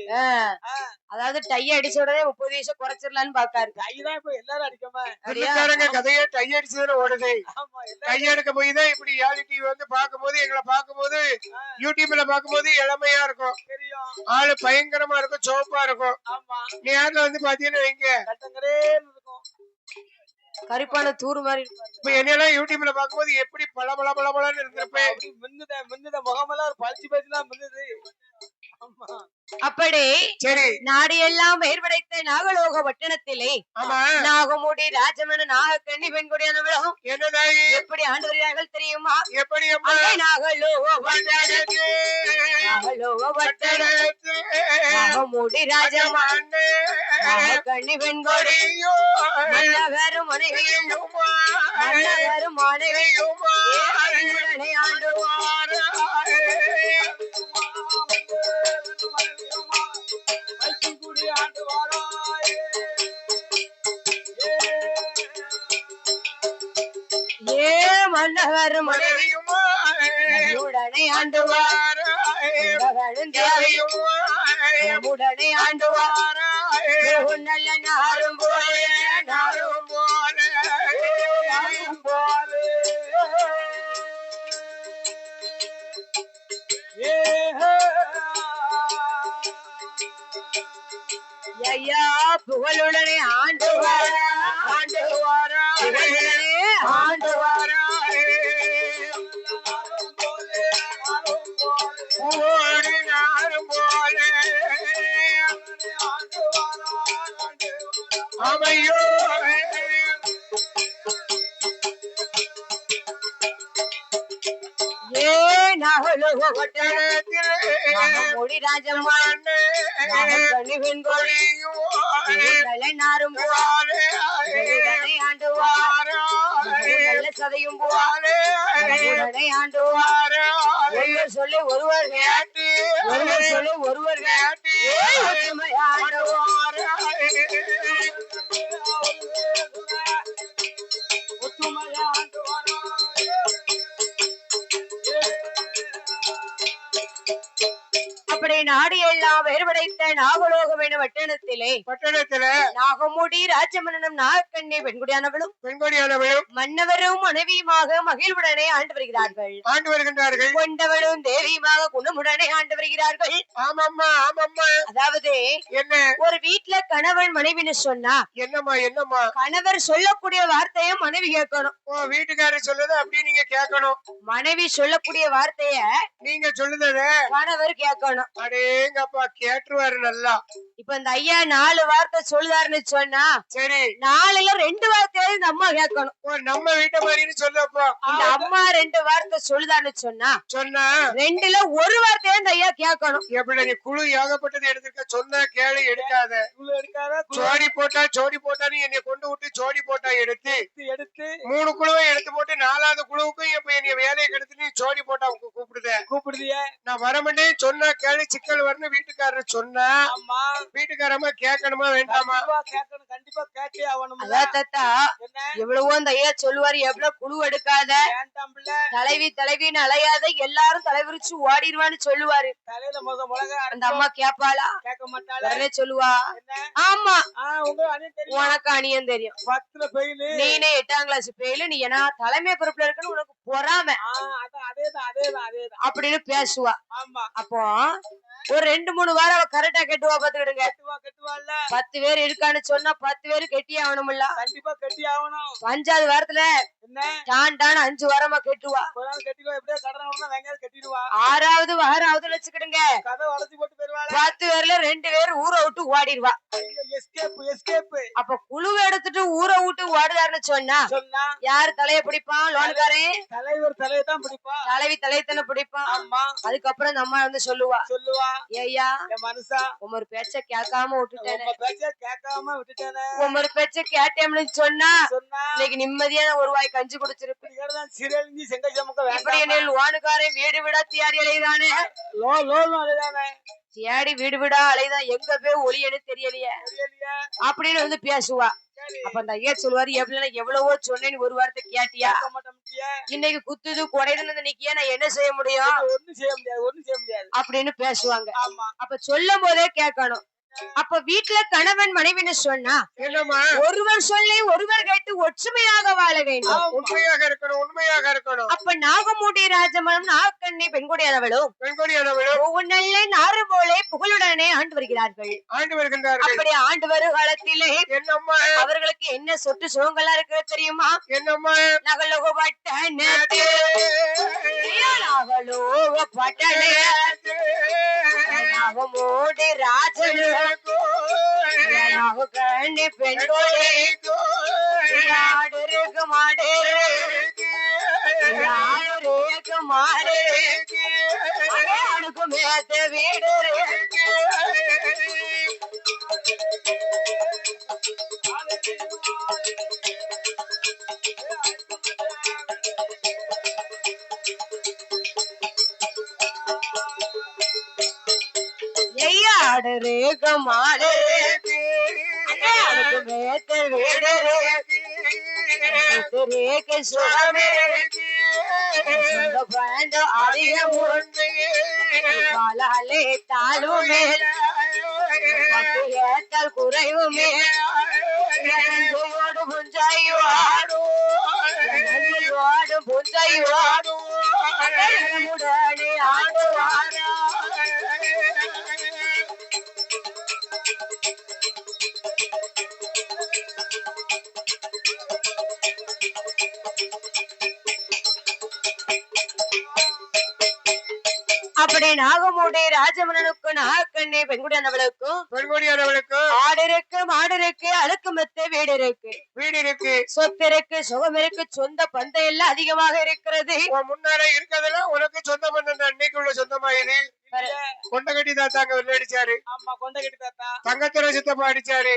அதாவது டை அடிச்ச உடனே 30 வயசு குறைச்சிடலான்னு பாக்காரு. டை தான் இப்ப எல்லாரும் அடிக்கமா. அப்படியாங்க? கதையே டை அடிச்சதுல ஓடுது. ஆமா, டை எடுக்க போய் தான் இப்படி ரியாலிட்டி வந்து பாக்கும்போது, எங்களை பாக்கும்போது யூடியூப்ல பாக்கும்போது இளமையா இருக்கும், தெரியும். ஆளு பயங்கரமா இருக்கும், சோப்பா இருக்கும். ஆமா, நேர்ல வந்து பாத்தீங்கன்னா வைங்க கட்டங்கரேன்னு இருக்கும், கருப்பான தூறு மாதிரி இருப்பாரு. இப்ப என்னெல்லாம் யூடியூப்ல பாக்கும்போது எப்படி பளபளன்னு இருந்திருப்பேன். அப்படி மின்னுத முகமெல்லாம் பளிச்சு பளிச்சுதான் மின்னுது. ஆமா, அப்படி சரி. நாடு எல்லாம் பெயர் படைத்த நாகலோக பட்டணத்திலே ஆமா, நாகமுடி ராஜமன நாகக்கண்ணி பெண்குடியானவளும் என்னதாயி எப்படி ஆண்டு வருகிறார்கள் தெரியுமா? எப்படி அம்மா? அங்கே நாகலோக பட்டணத்து, நாகலோக பட்டணம் பட்டணத்து, நாகமுடி ராஜமன் நாகக்கண்ணி பெண்கொடி கொடியோ, மன்னவரும் மனைவியும் மன்னவரும் மனைவியும் உடனே ஆண்டுவார். வைக்குங்குடி ஆண்டு வாராயே. ஏ மன்னவரும் மனைவியும் உடனே ஆண்டுவார். உடனே ஆண்டுவார். நல்ல நாரும் போல நாரும் போல நாரும் போல ஐயா புகழுடனே ஆண்டுவார ஆண்டுவார ஆண்டுவார அமையோ ஏ நாகலோக பட்டணத்தில் ராஜம்மான் கண்ணி பெண்கொடி நாரும் ஆண்டுவார். நல்ல சதையும் உடனே ஆண்டுவார். ஒருவர் சொல்லி ஒருவர் கேட்டு ஒருவர் சொல்லி ஒருவர் கேட்டு ஆண்டுவார். ஒத்துமையா ஆண்டு வாராயே. அப்படி நாடு எல்லாம் வேறுபடைத்த நாகலோகம் என பட்டணத்திலே நாகமுடி ராஜமன்னனும் நாகக்கண்ணி பெண்குடியானவளும் மன்னவரும் மனைவியுமாக மகிழ்வுடனே ஆண்டு வருகிறார்கள். கொண்டவளும் தேவியுமாக குணமுடனே ஆண்டு வருகிறார்கள். ஆமாம்மா, ஆமாம்மா. அதாவது என்ன? ஒரு வீட்டுல கணவன் மனைவின்னு சொன்னா என்னம்மா கணவர் சொல்லக்கூடிய வார்த்தைய மனைவி கேட்கணும். வீட்டுக்காரர் சொல்லுது அப்படி நீங்க கேட்கணும். மனைவி சொல்லக்கூடிய வார்த்தைய நீங்க சொல்லுத கணவர் கேட்கணும். அடேங்கப்பா, கேட்டுருவாரு நல்லா. இப்ப இந்த ஐயா 4 வார்த்தை சொல்லுதாருன்னு சொன்னா சரி, 4ல 2 வார்த்தையாவது இந்த அம்மா கேட்கணும். நம்ம வீட்டை மாதிரின்னு சொல்லப்போ இந்த அம்மா 2 வார்த்தை சொல்லுதான்னு சொன்னா 2ல 1 வார்த்தையா இந்த ஐயா கேட்கணும். எப்படி நீ குழு ஏகப்பட்டது எடுத்திருக்க, சொன்னா கேளு, எடுக்காத. ஜோடி போட்டான்னு என்னை கொண்டு விட்டு ஜோடி போட்டா எடுத்து 3 குழுவை எடுத்து போட்டு 4வது குழுவுக்கும் இப்ப என்னை வேலையை கெடுத்து நீ ஜோடி போட்டா கூப்பிடுதிய. நான் வரமாட்டேன், சொன்னா கேளு, சிக்கல் வரணும் வீட்டுக்காரர் சொன்னா வீட்டுக்காரமா கேட்கணுமா வேண்டாமா? கேட்கணும், கண்டிப்பா கேட்டே ஆகணும். எவ்வளவோ அந்த ஐயா சொல்லுவாரு, எவ்வளவு குழு எடுக்காத, தலைவின்னு அலையாத, எல்லாரும் தலைவிரிச்சு ஓடிடுவான்னு சொல்லுவாரு. தலையில மிளகா அந்த அம்மா கேப்பாளா? கேட்க மாட்டாளே. சொல்லுவா, ஆமா உனக்கு அணியம் தெரியும், 10ல பெயிலு, நீனே 8ஆம் கிளாஸ் பெயிலு, நீ என்ன தலைமை பொறுப்புல இருக்குன்னு உனக்கு பொறாம அதேதான் அப்படின்னு பேசுவா. ஆமா, அப்போ ஒரு 2-3 வாரம் அவ கரெக்டா கெட்டுவா. பாத்துக்கிடுங்க, கெட்டுவாள்ல. 10 பேர் இருக்கான்னு சொன்னா 10 பேரு கெட்டி ஆகணும்ல. கண்டிப்பா கெட்டி ஆகணும். 5வது வாரத்துல என்ன டான் 5 வாரமா கெட்டுவா. கெட்டிடுவா, எப்படியோ கடனை வெங்காயம் கட்டிடுவா. 6வது வாரம் வச்சுக்கிடுங்க, கதை வளைச்சு போட்டு போயிருவாள். 10 பேர்ல 2 பேர் ஊரை விட்டு ஓடிடுவா. எஸ்கேப். அப்ப குழுவை எடுத்துட்டு ஊரை விட்டு ஓடுதாருன்னு சொன்னா யாரு தலைய பிடிப்பான்? லோனுக்காரன் தலைவர் தலையை தான் பிடிப்பா. தலைவி தலையத்தனை பிடிப்பான். ஆமா, அதுக்கப்புறம் இந்த அம்மா வந்து சொல்லுவா, ஐயா என் மனுஷா உமர் பேச்ச கேட்காம விட்டுட்டேனே உங்க பேச்ச கேட்காம விட்டுட்டேனே உமர் பேச்ச கேட்டேன்னு சொன்னா சொன்னா இன்னைக்கு நிம்மதியான ஒரு வாய் கஞ்சி குடிச்சிருப்பேன் சிறங்கி செங்க சமக்க இப்படி வேண்டாம் என்ன லோனுக்காரன் வீடு விடா தியாரி அலைதானே லோன் அலைதானே தியாடி வீடு விடா அலைதான் எங்க போய் ஒளியன்னு தெரியலையே தெரியலையா அப்படின்னு வந்து பேசுவா அப்ப அந்த ஐயா சொல்லுவாரு எவ்வளவோ சொன்னேன்னு ஒரு வார்த்தை கேட்டியா இன்னைக்கு குத்துது குறையுதுன்னு நிக்கியா நான் என்ன செய்ய முடியும் ஒண்ணும் செய்ய முடியாது அப்படின்னு பேசுவாங்க ஆமா அப்ப சொல்லும் போதே கேட்கணும் அப்ப வீட்டுல கணவன் மனைவின்னு சொன்னா என்னம்மா ஒருவர் சொல்லி ஒருவர் கேட்டு ஒற்றுமையாக வாழ வேண்டும் உண்மையாக இருக்கணும் அப்ப நாகமூடி ராஜமனம் நாகக்கண்ணி பெண்கொடியானவளும் ஒவ்வொன்றிலே நாறு போலே புகழுடனே ஆண்டு வருகிறார்கள் அப்படி ஆண்டு வரும் காலத்திலே என்னம்மா அவர்களுக்கு என்ன சொத்து சுகங்களா இருக்கிறது தெரியுமா என்னம்மா நகலோகப்பட்ட நாகமூடி ராஜனு கண்ணி பெண்கொடி ஆடுருக்கு மாடு ஆடுருக்கு மாடு அடுக்கு மேத்த வீடு ஆடுருக்கு மாடு அடுக்கு மேத்த வீடு ரேக சுகமே அதிகம் பாலாலே தாழுமே ஏத்தல் குறைவுமே புஞ்சாயோடு புஞ்சாயோடு உடனே ஆடுவாரா அப்படி நாகமூடி ராஜமணனுக்கும் நாகக்கண்ணி பெண்குடியானவளுக்கும் ஆடு இருக்கு அழுக்கு மெத்த வீடு இருக்கு சொத்து இருக்கு சுகம் இருக்கு சொந்த பந்தம் எல்லாம் அதிகமாக இருக்கிறது முன்னால இருக்கிறதெல்லாம் உனக்கு சொந்த பந்தம் அன்னைக்கு உள்ள சொந்தமாயிரு கொண்டகட்டி தாத்தாங்க விளையாடிச்சாரு தங்கத்துறை சித்தப்பா அடிச்சாரு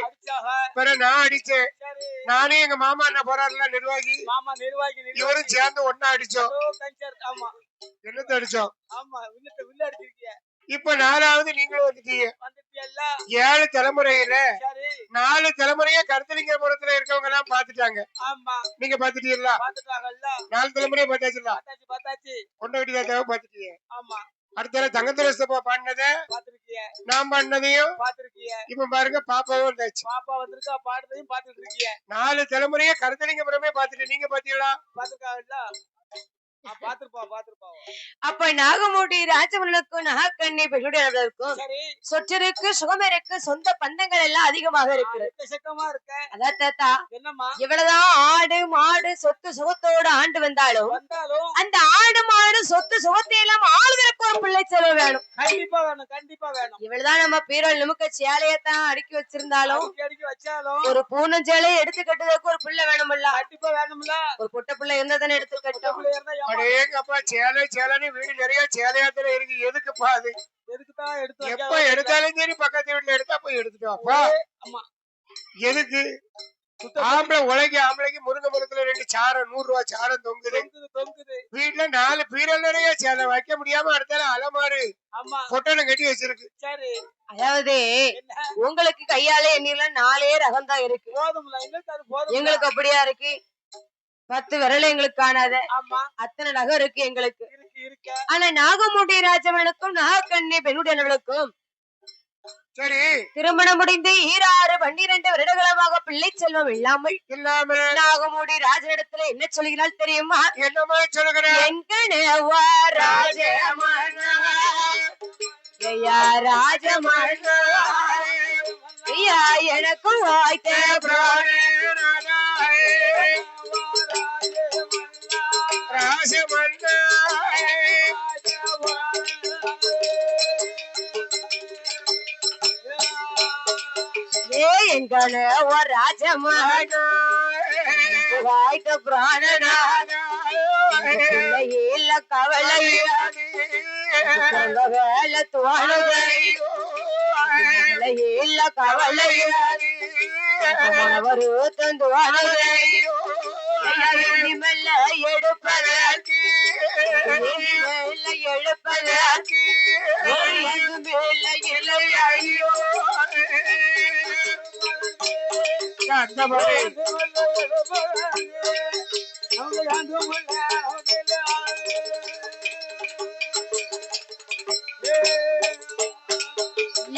நான் அடிச்சேன் நானே எங்க மாமா என்ன போறாருல நிர்வாகி இவரும் சேர்ந்து ஒன்னா அடிச்சோம் என்னத்த அடிச்சோம் இப்ப 4வது நீங்களும் வந்துட்டீங்க 7 தலைமுறையில 4 தலைமுறையா கருத்தலிங்கபுரத்துல இருக்கவங்க எல்லாம் பாத்துட்டாங்க நீங்க பாத்துட்டீங்களா 4 தலைமுறையா பாத்தாச்சுல கொண்டகட்டி தாத்தாவை பாத்துட்டீங்க அடுத்த தங்கத்துறை சித்தப்பா பாடினத நான் பாடினதையும் இப்ப பாருங்க பாப்பாவும் வந்தாச்சு பாப்பா வந்திருக்கா பாடுறதையும் பாத்துட்டு இருக்கீங்க 4 தலைமுறையா கருத்தலிங்கபுரமே பாத்துட்டு நீங்க பாத்தீங்களா பாத்துருக்காங்கல்ல அப்ப நாகமூடி ராஜமணனுக்கும் நாகக்கண்ணி பெண்ணுடையவர்களுக்கும் சொற்றிருக்கு சுகமிருக்கு சொந்த பந்தங்கள் எல்லாம் அதிகமாக இருக்கு அதான் தாத்தா இவ்வளவுதான் ஆடு மாடு சொத்து சுகத்தோடு ஆண்டு வந்தாலும் அந்த ஆடு மாடு சொத்து சுகத்தை எல்லாம் ஆளுதற்கு ஒரு பிள்ளை செலவு வேணும் கண்டிப்பா வேணும் இவ்வளவுதான் நம்ம பீரோல் நிமுக்க சேலையத்தான் அடுக்கி வச்சிருந்தாலும் ஒரு பூனம் சேலையை எடுத்து கட்டுறதுக்கு ஒரு பிள்ளை வேணும்ல கண்டிப்பா வேணும்ல ஒரு பொட்ட பிள்ளை இருந்தா எடுத்து கட்டும் அப்பா சேலை வீடு நிறைய சேலையாத்திர இருக்கு எதுக்குப்பா அது எப்ப எடுத்தாலும் சரி பக்கத்து வீட்டுல எடுத்தா போய் எடுத்துட்டோம்ப்பா எதுக்கு ஆம்பளைக்கு முருங்கை மரத்துல 2 சாரம் 100 ரூபாய் சாரம் தொங்குது வீட்டுல 4 பீரல் நிறைய சேலை வைக்க முடியாம அடுத்தால அலமாறு பொட்டனை கட்டி வச்சிருக்கு அதாவது உங்களுக்கு கையால எண்ணில 4 ரகம் தான் இருக்கு எங்களுக்கு அப்படியா இருக்கு 10 விரல் எங்களுக்கு காணாத அத்தனை நகை இருக்கு எங்களுக்கு ஆனா நாகமூடி ராஜமனுக்கும் நாகக்கண்ணி பெண்ணுடையவர்களுக்கும் சரி திருமணம் முடிந்து 12 வருடங்களமாக பிள்ளை செல்வம் இல்லாமல் நாகமூடி ராஜனிடத்துல என்ன சொல்கிறாள் தெரியுமா என்னமா சொல்லுகிறேன் எனக்கு வாய்த்த ராஜமான பிராணனா இல்ல கவலையாடி வேலை தோணுதையோ இல்ல கவலையாடி வருத்தம் தோணுதையோ மெல்ல எடுப்பதற்கு எழுப்பதற்கு மேல இல்லை ஐயோ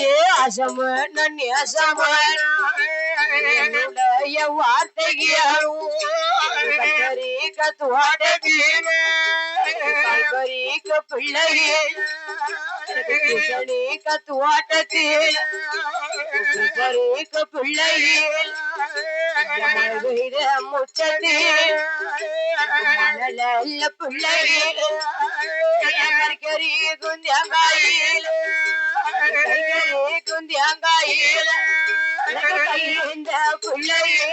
ஏ அசம நன்னி அசம என்னுடைய வார்த்தைகளும் கல்பரிக்க பிள்ளையே கத்துவாட்டத்தில் பிள்ளையே முச்சத்தில் மணல பிள்ளையே கறி குந்தியங்காயில் குந்தியங்காயில் இந்த பிள்ளையே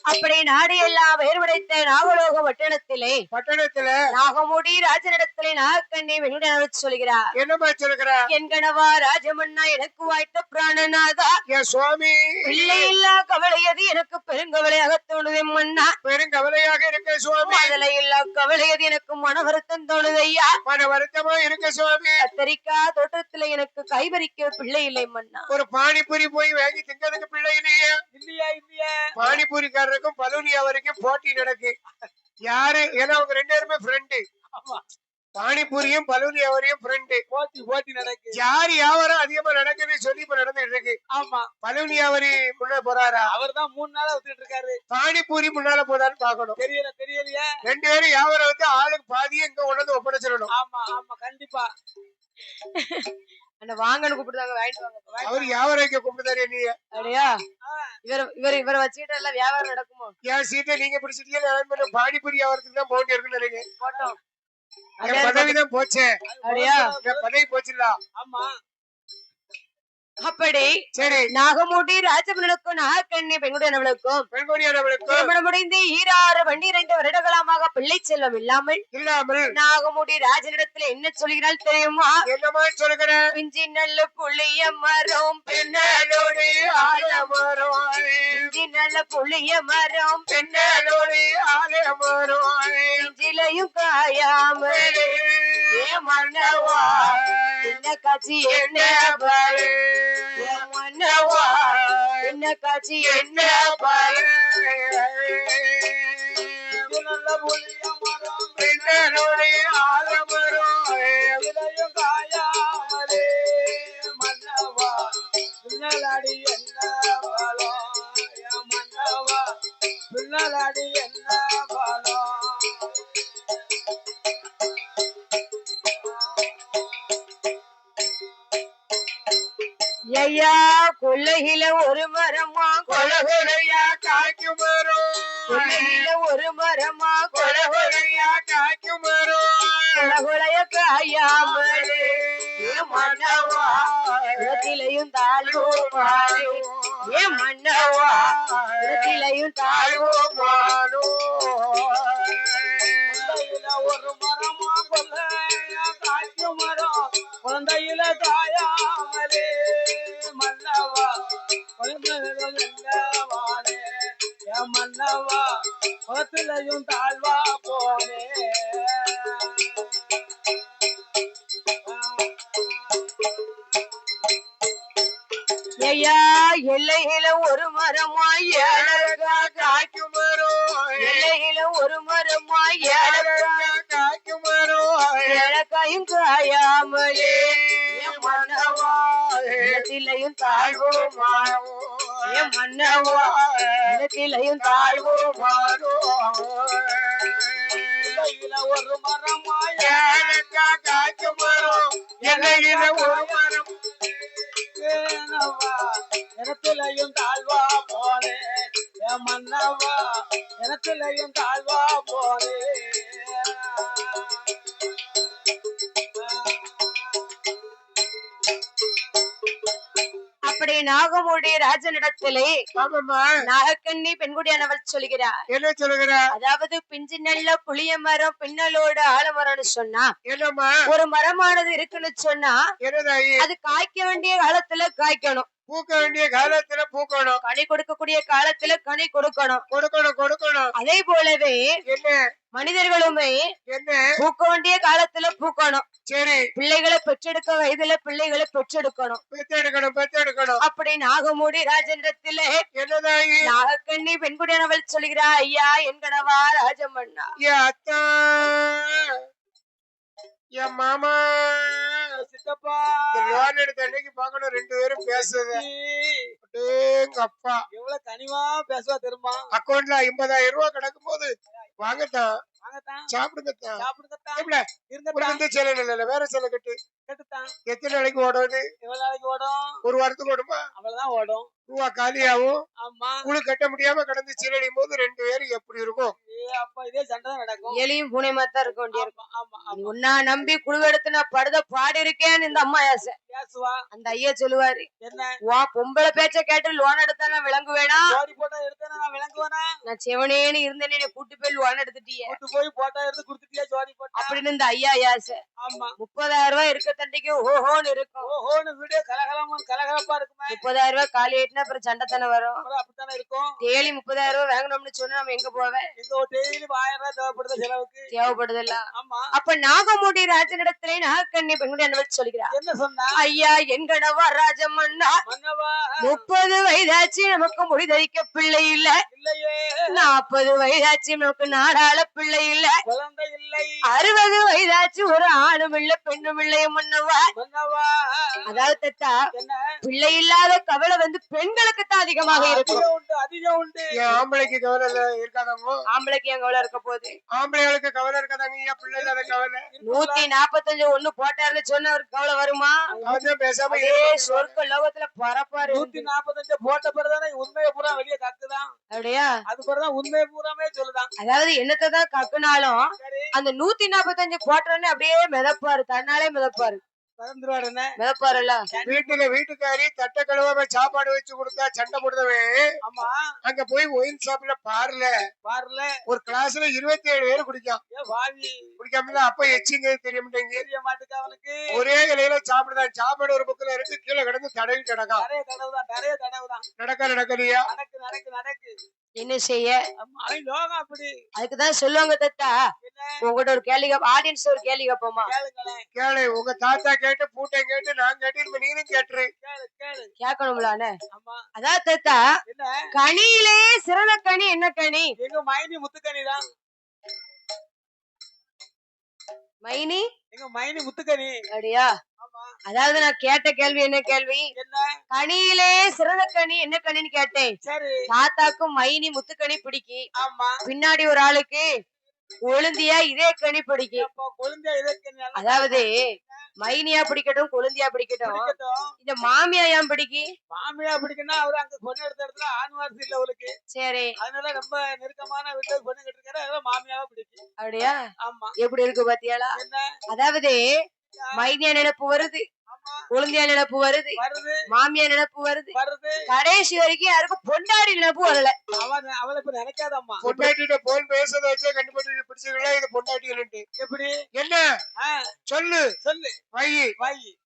அப்படி நாடு எல்லாம் வேறுபடைத்த நாகலோக பட்டணத்திலே நாகமுடி ராஜனிடத்திலே நாகக்கண்ணி வெண்ணுடன் சொல்கிறார். என்னமா சொல்கிறா? என் கணவா ராஜமன்னா எனக்கு வாய்த்த பிராணநாதா என் சுவாமி பிள்ளை இல்லா கவலையது எனக்கு பெருங்கவலையாக தோணுது மன்னா. பெருங்கவலையாக இருக்க சுவாமி. மதலை இல்லா கவலையது எனக்கு மன வருத்தம் தோணுதையா. மன வருத்தமா இருக்க சுவாமி. கத்தரிக்கா தோட்டத்துல எனக்கு கைபறிக்க பிள்ளை இல்லை மன்னா. ஒரு பானிபூரி போய் வாங்கி திங்கிறதுக்கு பிள்ளை இல்லையா? இல்லையா பானிபூரிக்காரருக்கும் பலூனியா வரைக்கும் போட்டி நடக்கு. யாரு? ஏன்னா அவங்க 2 பேருமே ஃப்ரெண்டு. பானிபூரியும் பலூனியாவரையும் ஃப்ரெண்டு. போட்டி நடக்கு. யாரு வியாபாரம் அதிகமா நடக்குன்னு சொல்லி இப்ப நடந்துட்டு இருக்கு. ஆமா, பலூனியாவரி முன்ன போறாரா? அவர் தான் 3 நாளா வித்துட்டு இருக்காரு. பானிபூரி முன்னால போதான்னு பாக்கணும். தெரியலையா? 2 பேரும் வியாபாரம் வந்து ஆளுக்கு பாதியும் இங்க உணர்ந்து ஒப்படைச்சிடணும். ஆமா கண்டிப்பா. வாங்கன்னு கூப்பிடுதாங்க, வாங்கிட்டு வாங்க. அவரு வியாபாரம் கூப்பிடுதாரு நீ? அப்படியா? இவரை வச்சுக்கிட்டு எல்லாம் வியாபாரம் நடக்குமோ? என் சீட்டை நீங்க பிடிச்சிட்டீங்க. பானிபூரி வியாபாரத்துக்கு தான் போட்டி இருக்குன்னு நினைக்கிறேன். போட்டோம். பதவிதான் போச்சே. அப்படியா? பதவி போச்சுல. ஆமா. அப்படி சரி, நாகமூடி ராஜமனுக்கும் நாகக்கண்ணி பெண்குடியனவளுக்கும் திருமணம் முடிந்து 12 வருடங்களாக பிள்ளை செல்வம் இல்லாமல் நாகமூடி ராஜனிடத்துல என்ன சொல்கிறாள் தெரியுமா? என்னமா சொல்கிற? பிஞ்சி நல்ல புளிய மரம் பெண்ணோடு ஆலமரம், பிஞ்சி நல்ல புளிய மரம் பெண்ணோடு ஆலமரம், பிஞ்சிலையும் காயாமல் மன்னவா என்ன காட்சி என்ன பாரு, மன்னவா என்ன காட்சி என்ன பாரு. நல்ல புளிய மரம் பெண்ணோடு ஆலமரம், இதையும் காயாமலே மன்னவா பின்னலாடி என்ன பலம், மன்னவா பின்னலாடி என்ன பலம். ஐயா கொல்லையில ஒரு மரமா கொலகொலையா காய்க்கும் மரம், கொல்லையில ஒரு மரமா கொலகொலையா காய்க்கும் மரம், கொலகொலைய காயாமலே மன்னவா இடத்திலையும் தாழ்வுமானே, மன்னவா இடத்திலையும் தாழ்வுமானோ. ஒரு மரமா கொல்லையா காய்க்கும் மரம், குழந்தையில தாயாமலே மன்னவா குழந்தைவானே மன்னவா குளத்திலையும் தாழ்வா போனே. ஐயா எல்லையில ஒரு மரமாய் காய்க்கும் மரம், எல்லையில ஒரு மரமாய் காய்க்கும் மரம், இலக்கையும் காயாமலே மன்னவா இடத்திலையும் தாழ்வுமானோ, மன்னவா இடத்திலையும் தாழ்வுமானோ. ஒரு மரமாய் காய்க்கும் மரம், எல்லையில ஒரு மரம், எனத்திலையும் தாழ்வா போனே மன்னவா எனத்திலையும் தாழ்வா போனே. அப்படி நாகமுடி ராஜனிடத்திலே நாகக்கண்ணி பெண்குடியானவள் சொல்கிறார். என்ன சொல்லுகிறார்? அதாவது பிஞ்சு நல்ல புளிய மரம் பின்னலோடு ஆலமரம்னு சொன்னா என்னம்மா ஒரு மரமானது இருக்குன்னு சொன்னா என்னதாயி அது காய்க்க வேண்டிய காலத்துல காய்க்கணும், பூக்க வேண்டிய காலத்துல பூக்கணும், கனி கொடுக்கக்கூடிய காலத்துல கனி கொடுக்கணும். கொடுக்கணும். அதே போலவே என்ன மனிதர்களுமே என்ன பூக்க வேண்டிய காலத்துல பூக்கணும், சரி பிள்ளைகளை பெற்றெடுக்க வயதுல பிள்ளைகளை பெற்றெடுக்கணும். பெத்தெடுக்கணும். அப்படி நாகமூடி ராஜனிடத்திலே என்னதாயி நாகக்கண்ணி பெண்குடியானவள் சொல்கிறா, ஐயா என் கணவா ராஜமன்னா, என் அத்தா என் மாமா சித்தப்பா லோன் எடுத்த அன்னைக்கு பாக்கணும் 2 பேரும் பேசுறது. அப்பா எவ்வளவு கனிவா பேசுவா தெரியுமா? அக்கௌண்ட்ல 50,000 ரூபாய் கிடக்கும் போது வாங்கத்தான் சாப்பிடுங்கத்தான் வேற சில கட்டுத்தான். எத்தனை நாளைக்கு ஓடும்? எவ்வளவு நாளைக்கு ஓடும்? ஒரு வாரத்துக்கு ஓடுமா? அவ்வளவுதான் ஓடும். ரூபா காலியாகும். ஆமா குழு கட்ட முடியாம கடந்து சீரடியும் போது 2 பேரும் எப்படி இருக்கும்? அப்ப இதே சண்டை தான் நடக்கும். எலியும் பூனையுமா தான் இருக்க வேண்டியிருக்கும். உன்னா நம்பி குழுவெடுத்து நான் படுத பாடி இருக்கேன்னு இந்த அம்மா பேசுவா. அந்த ஐயா சொல்லுவாரு, என்ன வா பொம்பளை பேச்ச கேட்டு லோன் எடுத்தா நான் விளங்குவேனா? ஜோடி போட்டா எடுத்தா நான் விளங்குவேனா? நான் செவனேன்னு இருந்தேன்னு கூட்டு போய் லோன் எடுத்துட்டியே, கூட்டு போய் போட்டா எடுத்து குடுத்துட்டியா ஜோடி போட்டா அப்படின்னு இந்த ஐயா யாச. ஆமா 30,000 ரூபாய் இருக்க தண்டிக்கு ஓஹோன்னு இருக்கும். ஓஹோன்னு வீடு கலகலப்பா இருக்குமே. 30,000 ரூபாய் காலி ஆயிட்டுனா அப்புறம் சண்டை தானே வரும். அப்படித்தானே இருக்கும். டெய்லி 30,000 ரூபாய் வாங்கணும்னு சொன்னா நம்ம எங்க போவேன்? எங்க டெய்லி 1000 ரூபாய் தேவைப்படுது செலவுக்கு. தேவைப்படுதுல்ல. ஆமா. அப்ப நாகமுடி ராஜனிடத்திலே நாகக்கண்ணி பெண்குடி அனுபவிச்சு சொல்கிறார். என்ன சொன்னா? ஐயா என் கணவா ராஜமன்னா, 30 வயதாச்சு நமக்கு முடிதறிக்க பிள்ளை இல்ல, இல்லையே 40 வயதாச்சு நமக்கு நாடாள பிள்ளை இல்ல, குழந்தை இல்லை, 60 வயதாச்சு ஒரு ஆணும் இல்ல பெண்ணும் இல்லைய மன்னவா. அதாவது தத்தா பிள்ளை இல்லாத கவலை பெண்களுக்கு தான் அதிகமாக இருக்கும். அதிகம் உண்டு. ஆம்பளைக்கு கவலை இருக்காதாங்க? ஆம்பளைக்கு என் கவலை இருக்க போகுது, ஆம்பளைகளுக்கு கவலை இருக்காதாங்க. ஏன் பிள்ளை இல்லாத கவலை? 145 ஒண்ணு போட்டாருன்னு சொன்ன ஒரு கவலை வருமா? பேசாம சொர்க்க லோகத்துல பரப்பாரு. 145 போட்ட பிறகுதானே உண்மையை பூரா வெளியே கக்குதான். அப்படியா? அது பிறகுதான் உண்மையை பூராமே சொல்லுதான். அதாவது என்னத்தான் கக்குனாலும் அந்த 145 போட்டோன்னு அப்படியே மிதப்பாரு, தன்னாலே மிதப்பாரு. வீட்டுக்காரி தட்டை கழுவாம சாப்பாடு வச்சு கொடுத்தா சண்டை போடுதவன். ஆமா அங்க போய் ஒயின் ஷாப்ல பார்ல ஒரு கிளாஸ்ல 27 பேர் குடிக்காம அப்ப எச்சிங்க தெரிய மாட்டேங்க அவனுக்கு. ஒரே இலையில சாப்பிடுதான். சாப்பாடு ஒரு பக்கம் இருக்கு, கீழே கிடந்து தடவி கிடக்கும். நடக்கலையா? நடக்கு என்ன செய்ய? அப்படி அதுக்குதான் சொல்லுவாங்க தத்தா, உங்ககிட்ட ஒரு கேள்வி ஆடியன்ஸ் ஒரு கேள்வி கேட்போமா? கேளு. உங்க தாத்தா கேட்டு பூட்டை கேட்டு நான் கேட்டு நீனும் கேட்டுரு. கேட்கணும்லானே. அதான் தத்தா, கனியிலே சிறந்த கனி என்ன கனி? எங்க மைனி முத்துக்கனி தான். மைனி எங்க மைனி முத்துக்கனி. அப்படியா? அதாவது நான் கேட்ட கேள்வி என்ன கேள்வி? கனியிலே சிறந்த கனி என்ன கனின்னு கேட்டேன். தாத்தாக்கும் மைனி முத்துக்கனி பிடிக்கி, பின்னாடி ஒரு ஆளுக்கு கொழுந்தியா இதே கனி பிடிக்கும். அதாவது மைனியா பிடிக்கட்டும் கொழுந்தியா பிடிக்கட்டும், இந்த மாமியா ஏன் பிடிக்கி? மாமியா பிடிக்குன்னா அவரு அங்க பொண்ணு எடுத்த இடத்துல ஆண் வாரிசு இல்ல அவளுக்கு. சரி, அதனால ரொம்ப நெருக்கமான வீட்டுல பொண்ணு கட்டிருக்காரு, அதனால மாமியாவா பிடிக்கும். அப்படியா? ஆமா. எப்படி இருக்கு பாத்தியாளா? அதாவது மைனியா நினைப்பு வருது, கொழுந்தியா நினைப்பு வருது, மாமியா நினைப்பு வருது, கடைசி வரைக்கும் யாருக்கும் பொண்டாடி நினைப்பு வரல. அவளை இப்ப நினைக்காதம்மா. பொண்டாட்டிட்ட போன் பேசத வச்சே கண்டுபிடிச்சு பிடிச்சீங்களா? இது பொண்டாட்டி எப்படி? என்ன சொல்லு வை.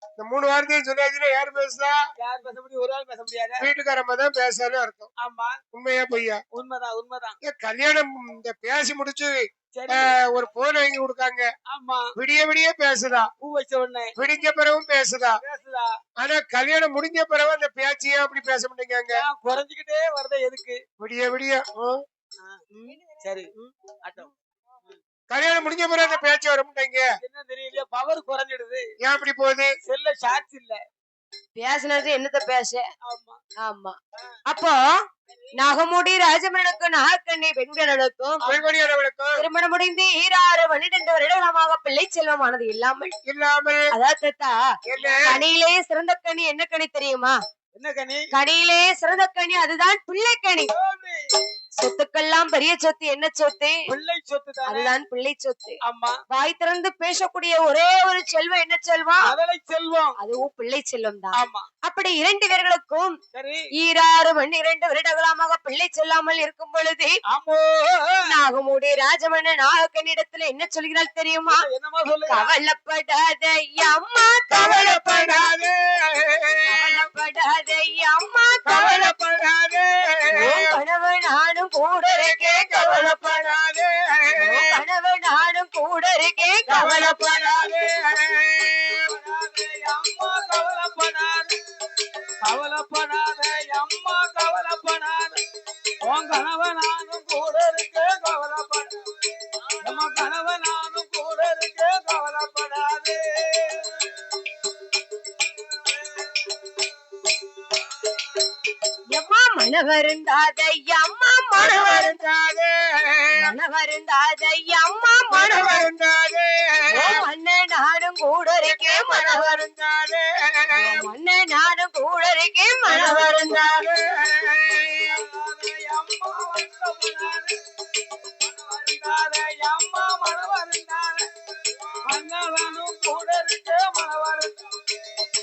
இந்த 3 வாரத்தையும் சொல்லாச்சுன்னா யாரு பேசுதா? யார் பேச முடியும்? ஒரு ஆள் பேச முடியாது. வீட்டுக்காரம்மா தான் பேசாலும் அர்த்தம். ஆமா. உண்மையா பொய்யா? உண்மைதான். கல்யாணம் இந்த பேசி முடிச்சு ஒரு போன் வாங்கி கொடுக்காங்க. ஆமா. விடிய பேசுதா, பூ வச்ச உடனே விடிஞ்ச பிறகும் பேசுதா. ஆனா கல்யாணம் முடிஞ்ச பிறகு அந்த பேச்சியா அப்படி பேச மாட்டேங்க, குறைஞ்சுக்கிட்டே வருது. எதுக்கு? விடிய சரி, கல்யாணம் முடிஞ்ச பிறகு அந்த பேச்சு வர மாட்டேங்க. என்ன தெரியல, பவர் குறைஞ்சிடுது. ஏன் அப்படி போகுது? செல்ல சார்ஜ் இல்ல. பேசினது என்னத்த பேச? ஆமா. அப்போ நாகமுடி ராஜமனுக்கு நாகக்கண்ணி பெண்களுக்கும் திருமணம் முடிந்து 12 வருடங்களாக பிள்ளை செல்வமானது இல்லாமல் அதாவது கனியிலே சிறந்த கனி என்ன கனி தெரியுமா? என்ன கனி? கனியிலே சிறந்த கனி அதுதான் பிள்ளை கனி. சொத்துக்கெல்லாம் பெரிய சொத்து என்ன சொத்து? பிள்ளை சொத்து தானே. அதுதான் பிள்ளை சொத்து. ஆமா. வாய் திறந்து பேசக்கூடிய ஒரே ஒரு செல்வம் என்ன செல்வம்? மதலை செல்வம். அதுவும் பிள்ளை செல்வம் தான். ஆமா. அப்படி 2 பேர்களுக்கும் சரி 12 வருடங்களாக பிள்ளை செல்லாமல் இருக்கும் பொழுது நாகமுடி ராஜமன்னன் நாகக்கனிடத்துல என்ன சொல்கிறாள் தெரியுமா? என்னமா சொல்லுங்க? கவலைப்படாத அம்மா கவலைப்படாத, கவலைப்படாத அம்மா கவலைப்படாத, கணவன் நானும் கூட இருக்கேன் கவலைப்படாத, கணவன் நானும் கூட இருக்கேன் கவலைப்படாத, அம்மா கவலைப்படாத, கவலைப்படாத அம்மா கவலைப்படாத, உன் கணவன் நானும் கூட இருக்கேன் கவலைப்படாத, நம்ம கணவன் நானும் கூட இருக்கேன் கவலைப்படாது. எம்மா மனவருந்தாத அம்மா மனவருந்தாத, மனவருந்தாத அம்மா மனவருந்தாத, மன்னன் நானும் கூட இருக்கேன் மனவருந்தாத, மன்னன் நானும் கூட இருக்கேன் மனவருந்தாத, அம்மா வருந்தாத, அம்மா மனவருந்தாத, மன்னவனும் கூட இருக்கே மனவருந்தாத,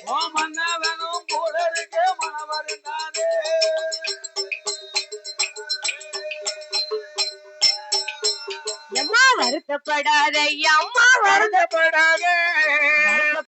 ஓ மன்னவனும் கூட இருக்கே மனவருந்தாதே. எம்மா வருத்தப்படாத அம்மா வருத்தப்படாத,